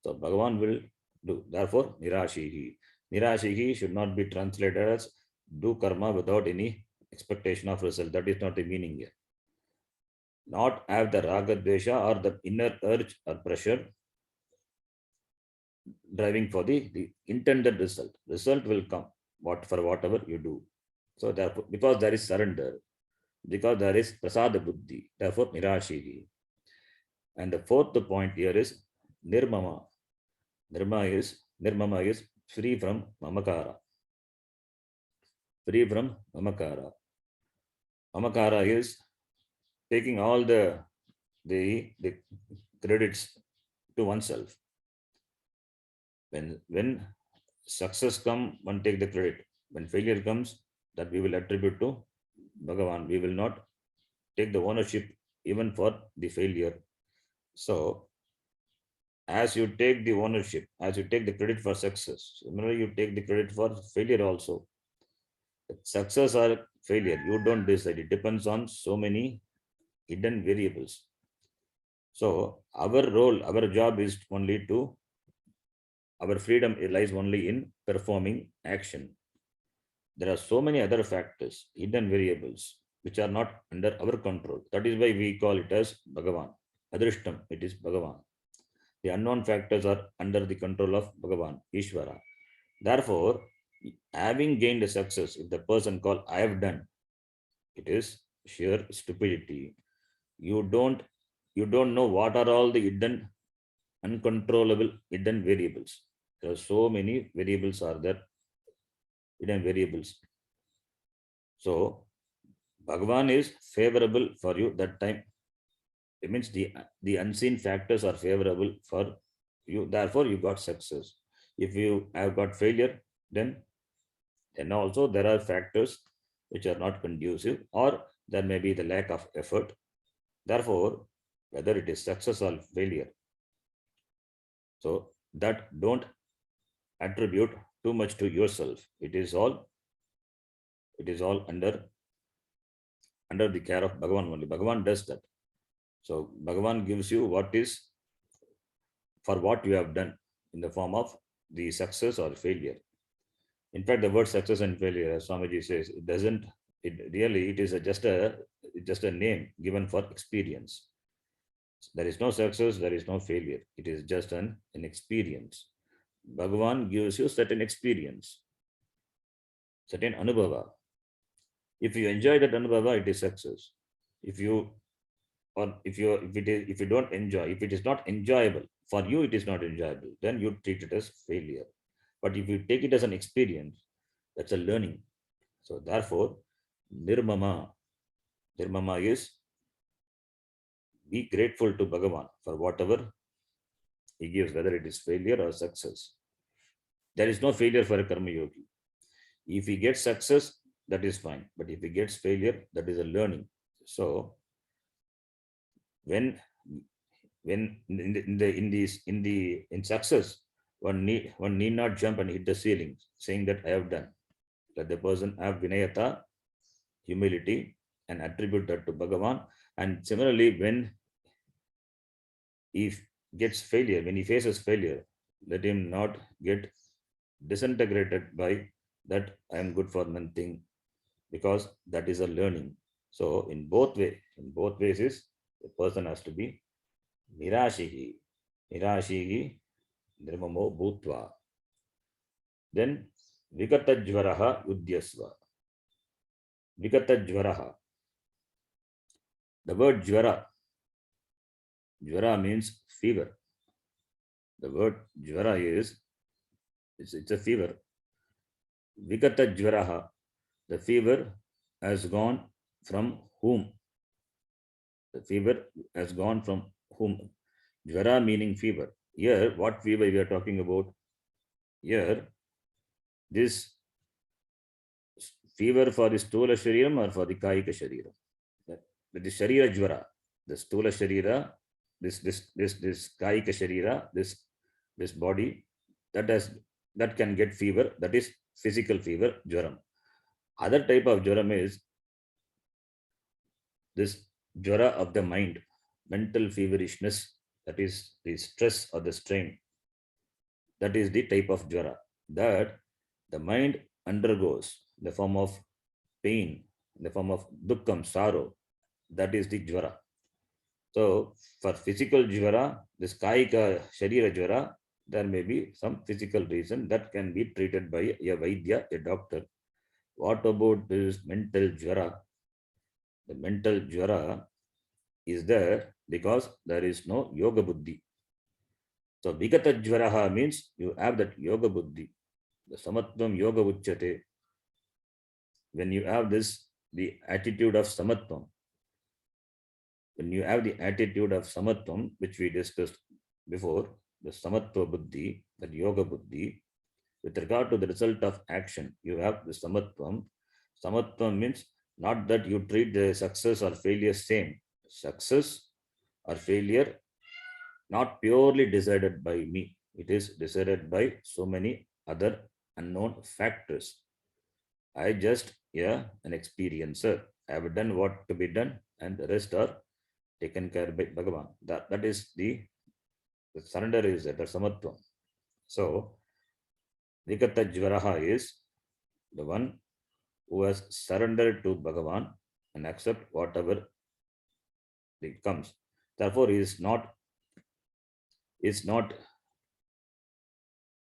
Speaker 1: So Bhagavan will do. Therefore, nirashihi. Nirashihi should not be translated as do karma without any expectation of result. That is not the meaning here. Not have the raga dvesha or the inner urge or pressure driving for the intended result. Result will come for whatever you do. So therefore, because there is surrender, because there is prasada buddhi, therefore nirashigi. And the fourth point here is nirmama. Nirmama is free from mamakara. Free from mamakara. Mamakara is taking all the credits to oneself. When success comes, one take the credit. When failure comes, that we will attribute to Bhagavan. We will not take the ownership even for the failure. So, as you take the ownership, as you take the credit for success, similarly, you take the credit for failure also. Success or failure, you don't decide. It depends on so many hidden variables. So, our role, our job is only to, our freedom lies only in performing action. There are so many other factors, hidden variables, which are not under our control. That is why we call it as Bhagavan. Adrishtam, it is Bhagavan. The unknown factors are under the control of Bhagavan, Ishvara. Therefore, having gained a success, if the person called I have done, it is sheer stupidity. You don't know what are all the hidden, uncontrollable hidden variables. There are so many variables are there, hidden variables. So Bhagavan is favorable for you that time. It means the unseen factors are favorable for you. Therefore, you got success. If you have got failure, then also there are factors which are not conducive, or there may be the lack of effort. Therefore, whether it is success or failure, so that don't attribute too much to yourself. It is all under the care of Bhagavan only. Bhagavan does that. So Bhagavan gives you what is for what you have done in the form of the success or failure. In fact, the word success and failure, as Swamiji says, it doesn't, it is just a name given for experience. There is no success, there is no failure. It is just an experience. Bhagavan gives you certain experience, certain anubhava. If you enjoy that anubhava, it is success. If you don't enjoy, if it is not enjoyable for you, it is not enjoyable, then you treat it as failure. But if you take it as an experience, that's a learning. So therefore, nirmama is be grateful to Bhagavan for whatever he gives, whether it is failure or success. There is no failure for a karma yogi. If he gets success, that is fine. But if he gets failure, that is a learning. So when in success, one need not jump and hit the ceiling, saying that I have done. Let the person have vinayata, humility, and attribute that to Bhagavan. And similarly, when he gets failure, when he faces failure, let him not get disintegrated by that I am good for nothing, because that is a learning. So in both ways is the person has to be nirashihi, nirmamo bhutva. Then vikatajvaraha udyasva. Vikatajvaraha. The word jvara means fever. The word jvara is it's a fever. Vikatajvaraha. The fever has gone from whom? The fever has gone from whom? Jvara meaning fever. Here, what fever we are talking about? Here, this fever for the stula shariram or for the kayika shariram? The sharira jvara, the stula sharira, this kayika sharira, this body, that can get fever. That is physical fever, jvaram. Other type of jvaram is this jvara of the mind, mental feverishness, that is the stress or the strain. That is the type of jvara that the mind undergoes in the form of pain, in the form of dukkam, sorrow. That is the jvara. So for physical jvara, this kaika sharira jvara, there may be some physical reason that can be treated by a vaidya, a doctor. What about this mental jvara? The mental jvara is there because there is no yoga buddhi. So vigata jvaraha means you have that yoga buddhi. The samatvam yoga uchyate. When you have this, the attitude of samatvam, when you have the attitude of samatvam, which we discussed before, the samatva buddhi, that yoga buddhi, with regard to the result of action, you have the samatvam. Samatvam means not that you treat the success or failure same. Success or failure not purely decided by me. It is decided by so many other unknown factors. I just, an experiencer. I have done what to be done, and the rest are taken care by Bhagavan. That is the surrender is that, the samatvam. So, Vikata Jvaraha is the one who has surrendered to Bhagavan and accept whatever it comes. Therefore, he is not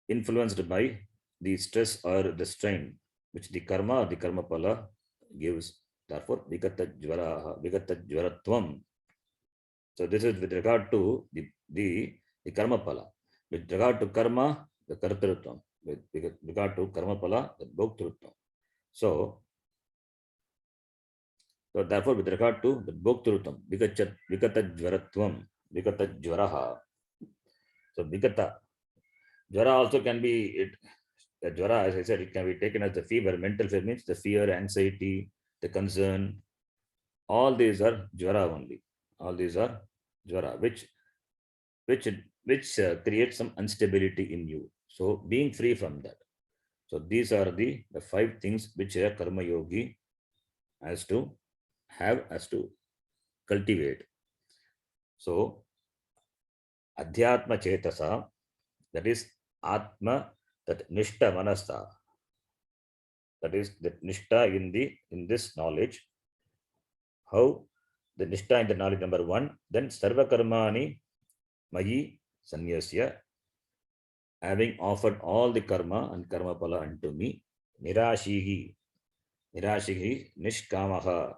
Speaker 1: influenced by the stress or the strain which the karma or the karma pala gives. Therefore, Vikata Jvaratvam. So this is with regard to the karma pala. With regard to karma, the kartrutvam. With regard to karma pala, the bhoktrutvam. So therefore, with regard to the bhoktrutvam, Vikata Jvaratvam, Vikata Jvaraha. So Vikata Jvara also can be the jvara, as I said, it can be taken as the fever. Mental fever means the fear, anxiety, the concern. All these are jvara only. All these are jvara, which creates some instability in you. So being free from that. So these are the 5 things which a karma yogi has to cultivate. So adhyatma chetasa, that is atma, that nishta manasa, that is the nishta in this knowledge. How the nishta in the knowledge, number 1, then sarva karmani mayi sanyasya, having offered all the karma and karma pala unto me, nirashihi nishkamaha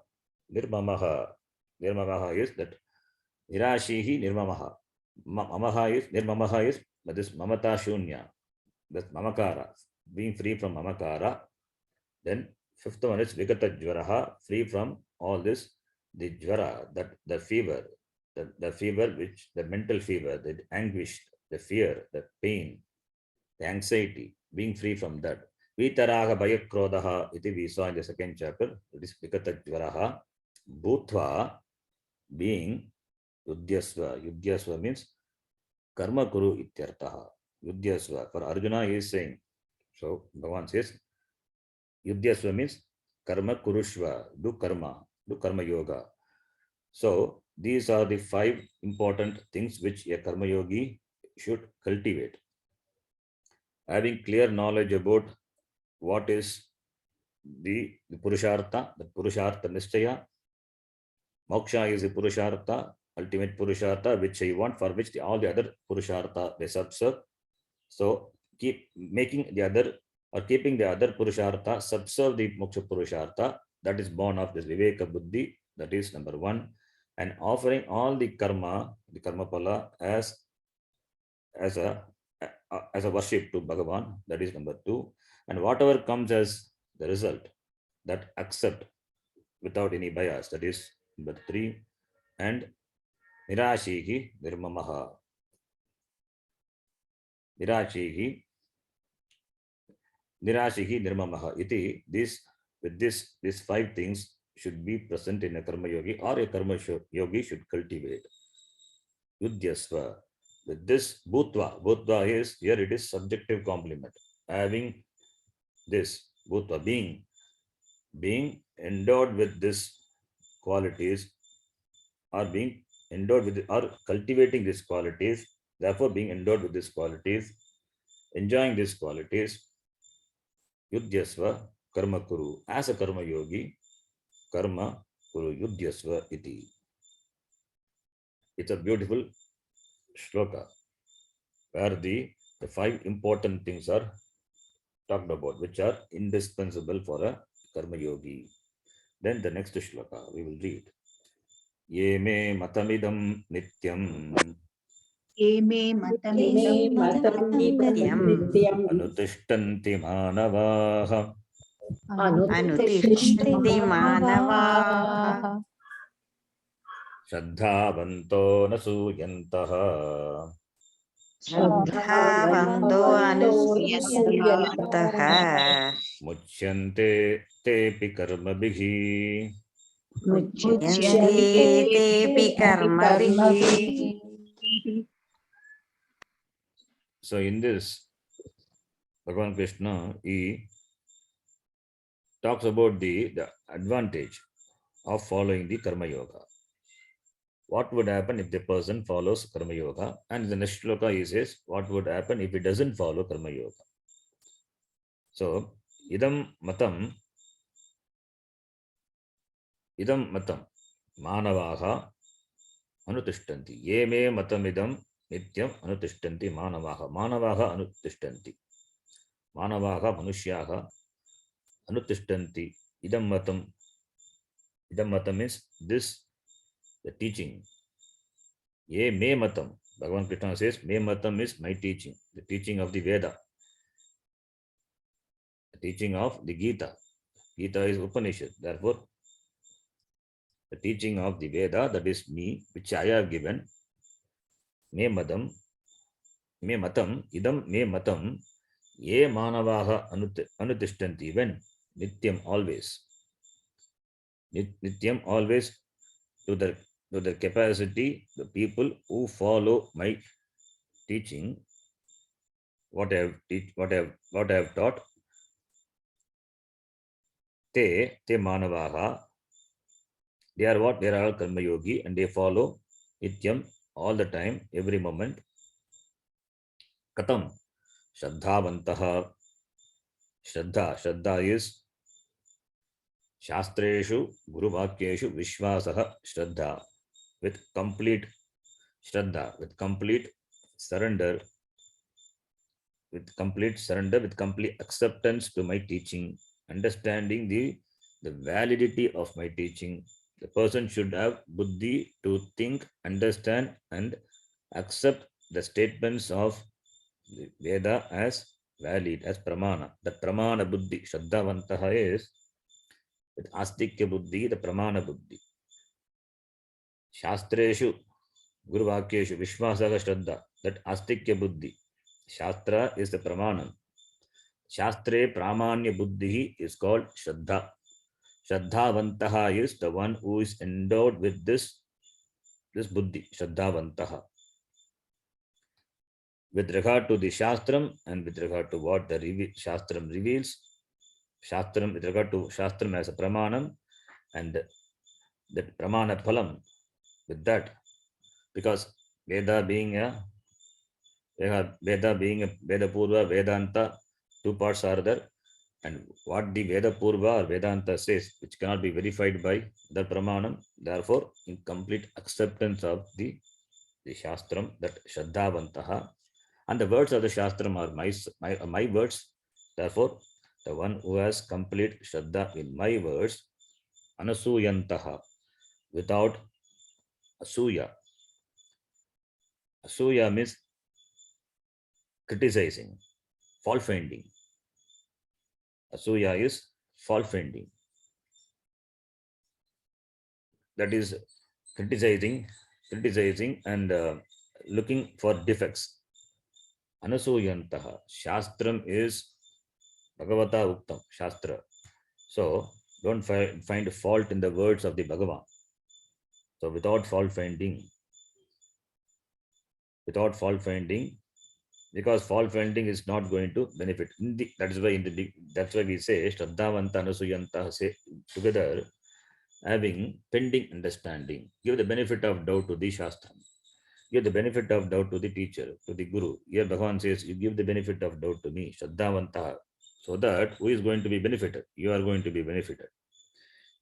Speaker 1: nirmamaha is that nirashihi nirmamaha. Nirmamaha is that is mamata shunya, that's mamakara, being free from mamakara. Then 5th one is Vikata Jvaraha, free from all this, the Jvara, that the fever, the fever which, the mental fever, the anguish, the fear, the pain, the anxiety, being free from that. Vitaraga Bayakrodaha, iti we saw in the 2nd chapter, it is Vikata Jvaraha, Bhutva, being Yudyasva. Yudyasva means Karma Kuru Ityartaha. Yudyasva. For Arjuna, he is saying, so Bhagavan says, Yudyasva means karma kurushva, do karma yoga. So these are the 5 important things which a karma yogi should cultivate. Having clear knowledge about what is the purushartha, the purushartha nishchaya. Moksha is the purushartha, ultimate purushartha, which I want, for which all the other purushartha they subserve. So keep making the other, or keeping the other purushartha subserve the moksha purushartha, that is born of this viveka buddhi, that is number 1, and offering all the karma pala as a worship to Bhagavan, that is number 2, and whatever comes as the result, that accept without any bias, that is number 3, and nirashihi nirmamaha. Nirashihi nirmamaha iti. These 5 things should be present in a karma yogi, or a karma yogi should cultivate. Yudyasva. With this bhutva is, here it is subjective complement. Having this bhutva, being endowed with this qualities, or being endowed with or cultivating these qualities, therefore being endowed with these qualities, enjoying these qualities. Yudyasva karma kuru, as a karma yogi, karma kuru yudyasva iti. It's a beautiful shloka where the 5 important things are talked about, which are indispensable for a karma yogi. Then the next shloka we will read. Ye me matamidam nityam
Speaker 2: ये मे मतमिदं
Speaker 3: नित्यम्
Speaker 1: अनुतिष्ठन्ति मानवाः
Speaker 3: अनुतिष्ठन्ति मानवाः
Speaker 1: श्रद्धावन्तो न सूयन्तः
Speaker 3: श्रद्धावन्तो अनुसूयन्तः
Speaker 1: मुच्यन्ते तेऽपि कर्मभिः.
Speaker 3: मुच्यन्ते तेऽपि कर्मभिः.
Speaker 1: So in this, Bhagavan Krishna, he talks about the advantage of following the Karma Yoga. What would happen if the person follows Karma Yoga? And in the next shloka he says, what would happen if he doesn't follow Karma Yoga? So, idam matam, manavaha anutishtanti. Ye me matam idam nityam anutishtanti manavaha. Manavaha anutishtanti. Manavaha manushyaha anutishtanti. Idam matam means this, the teaching. Ye me matam. Bhagavan Krishna says, me matam is my teaching, the teaching of the Veda, the teaching of the Gita. Gita is Upanishad. Therefore, the teaching of the Veda, that is me, which I have given, me matam, idam me matam, ye manavaha anutishtanti, when, nityam, always. Nityam, always, to the capacity, the people who follow my teaching, what I have taught, te manavaha, they are what? They are all karma yogi and they follow nityam all the time, every moment. Katam, shraddhavantaha. Shraddha is Shastreshu Guru Vakyeshu Vishwasaha Shraddha, with complete Shraddha, with complete surrender, with complete acceptance to my teaching, understanding the validity of my teaching. The person should have buddhi to think, understand, and accept the statements of the Veda as valid, as pramana. The pramana buddhi, Shraddhavantaha, is with astikya buddhi, the pramana buddhi. Shastreshu Guru Vakyeshu Vishwasaha Shraddha, that astikya buddhi. Shastra is the pramanam. Shastre pramanya buddhi is called Shraddha. Shraddhavantaha is the one who is endowed with this buddhi, Shraddhavantaha. With regard to the Shastram and with regard to what the Shastram reveals, Shastram, with regard to Shastram as a pramanam and that pramana phalam, with that, because Veda being a Veda Purva, Vedanta, two parts are there, and what the Veda Purva or Vedanta says, which cannot be verified by the pramanam, therefore, in complete acceptance of the Shastram, that Shraddhavantaha, and the words of the Shastram are my words, therefore, the one who has complete Shraddha in my words, Anasuyantaha, without Asuya. Asuya means criticizing, fault finding. Asuya is fault finding. That is criticizing and looking for defects. Anasuyantaha. Shastram is Bhagavata Uktam, Shastra. So don't find fault in the words of the Bhagavan. So without fault finding, because fault finding is not going to benefit. That's why we say Shraddhavanta Anusuyanta, say together, having pending understanding. Give the benefit of doubt to the Shastra. Give the benefit of doubt to the teacher, to the Guru. Here Bhagavan says, you give the benefit of doubt to me, Shraddhavanta, so that who is going to be benefited? You are going to be benefited.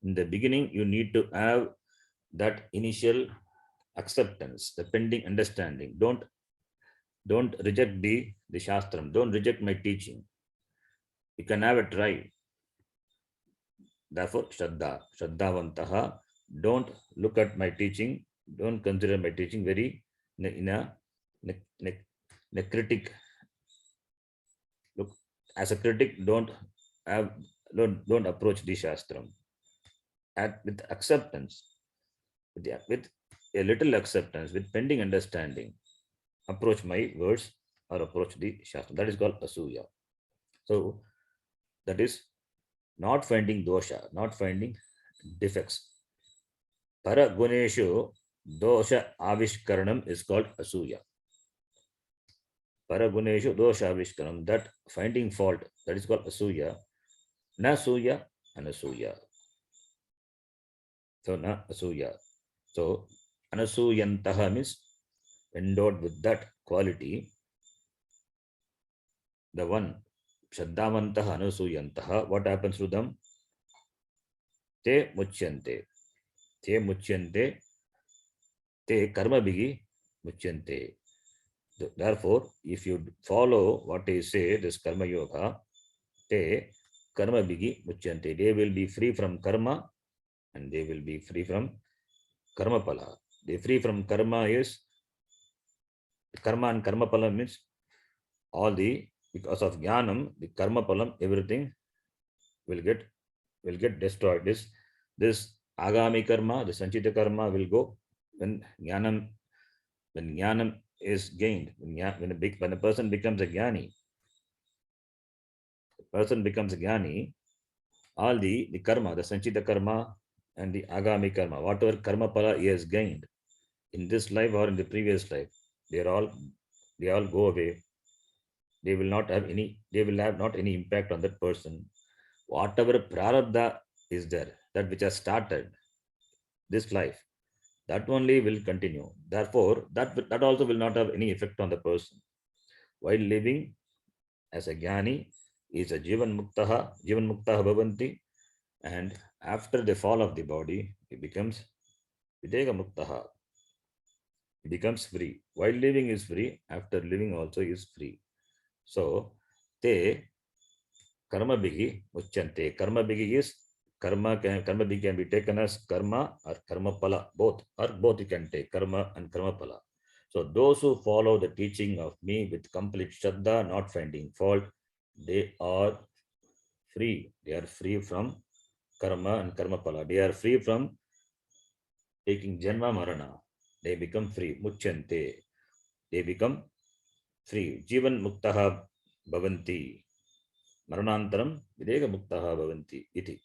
Speaker 1: In the beginning, you need to have that initial acceptance, the pending understanding. Don't reject the Shastram. Don't reject my teaching. You can have a try. Therefore, Shraddhavantaha. Don't look at my teaching. Don't consider my teaching very in a critic. Look, as a critic, don't approach the Shastram. With acceptance, with a little acceptance, with pending understanding, approach my words or approach the Shastra. That is called Asuya. So that is not finding dosha, not finding defects. Paraguneshu dosha avishkaranam is called Asuya. Paraguneshu dosha avishkaranam, that finding fault, that is called Asuya. Na suya and Asuya. So na Asuya. So anasuyantaha means endowed with that quality. The one Shraddhavantaha anasuyantaha, what happens to them? Te muchyante. Te muchyante. Te karma bigi muchyante. Therefore, if you follow what I say, this karma yoga, te karma bigi muchyante. They will be free from karma and they will be free from karma pala. They free from karma is karma, and karma pala means all the, because of jnanam, the karma palam, everything will get destroyed. This agami karma, the sanchita karma will go when jnanam is gained. When a person becomes a jnani, all the karma, the sanchita karma and the agami karma, whatever karma pala he has gained in this life or in the previous life, they all go away. They will not have any impact on that person. Whatever prarabdha is there, that which has started this life, that only will continue. Therefore, that also will not have any effect on the person. While living as a jnani, is a jivan muktaha bhavanti, and after the fall of the body, it becomes videga muktaha. It becomes free. While living is free, after living also is free. So, te karma bigi muchyante. Karma bigi is karma bigi can be taken as karma or karma pala, both you can take karma and karma pala. So those who follow the teaching of me with complete shraddha, not finding fault, they are free. They are free from karma and karma pala. They are free from taking janma marana. They become free. Muchyante. They become free. Jivan muktaha bhavanti. Maranantaram videga muktaha bhavanti iti.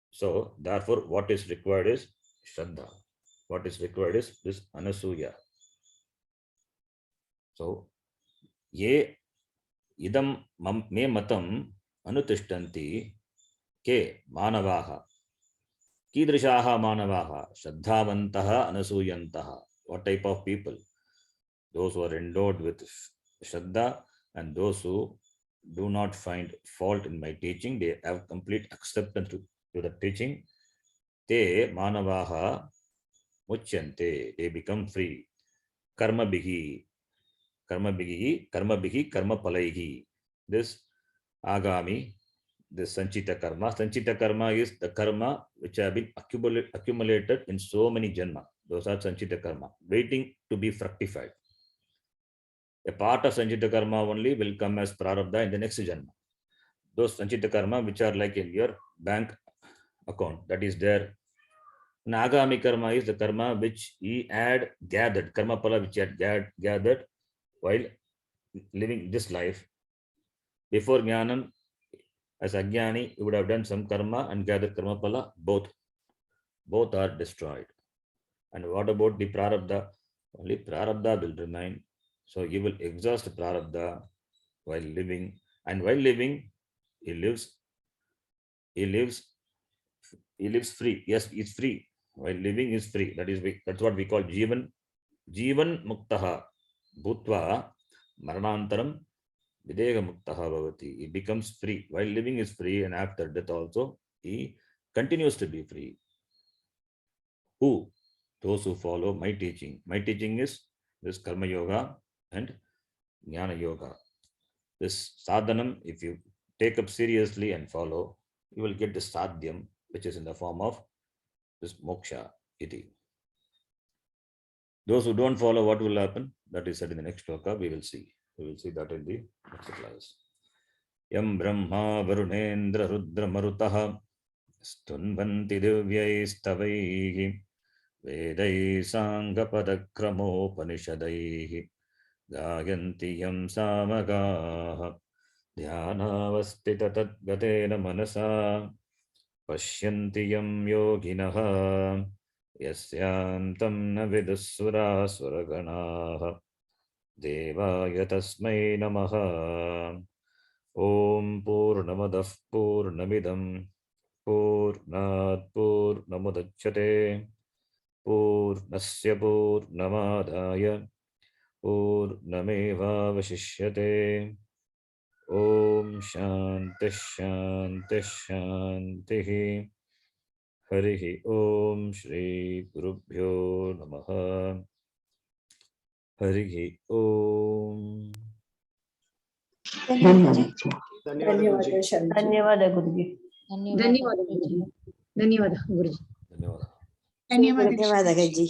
Speaker 1: So therefore, what is required is shraddha. What is required is this anasuya. So ye idam me matam anutishtanti ke manavaha. Kidrishaha manavaha. Shraddhavantaha anasuyantaha. What type of people? Those who are endowed with shraddha and those who do not find fault in my teaching. They have complete acceptance to the teaching. Te manavaha muchyante. They become free. Karma bihi, karma palaihi. This agami, this sanchita karma is the karma which have been accumulated in so many janma. Those are sanchita karma, waiting to be fructified. A part of sanchita karma only will come as prarabdha in the next janma. Those sanchita karma which are like in your bank account, that is there. Agami karma is the karma which he had gathered, karma pala which he had gathered while living this life. Before jnanam, as ajnani, you would have done some karma and gathered karma pala. Both are destroyed. And what about the prarabdha? Only prarabdha will remain. So you will exhaust prarabdha while living, and while living, he lives free. Yes, he's free. While living is free. That's what we call jivan muktaha bhutva maranantaram videga muktaha bhavati. He becomes free. While living is free, and after death also he continues to be free. Who? Those who follow my teaching. My teaching is this Karma Yoga and Jnana Yoga. This sadhanam, if you take up seriously and follow, you will get the sadhyam, which is in the form of this moksha iti. Those who don't follow, what will happen? That is said in the next shloka. We will see. We will see that in the next class. Yam Brahma Varunendra Rudra Marutaha Stunvanti Divyaistavaihi Vedai Sangapadakramopanisadaihi Gayanti Yam Samagaha Dhyanavastita Tadgatena Manasa Pashyanti Yam Yoginaha Yasyantam na vidusura suraganaha Devaya tasmai namaha. Om Purnamadah Purnamidam Purnat Purnamudachyate Purnasya Purnamadaya Purnameva Vashishyate. Om Shanti Shanti Shanti. Harihi Om Shri Gurubhyo Namaha. Harihi Om.
Speaker 4: धन्यवाद गुरुजी.
Speaker 2: ಧನ್ಯವಾದ ಗುರುಜಿ.
Speaker 1: ಧನ್ಯವಾದ.
Speaker 2: ಧನ್ಯವಾದ
Speaker 3: ಧನ್ಯವಾದ ಗಜ್ಜಿ.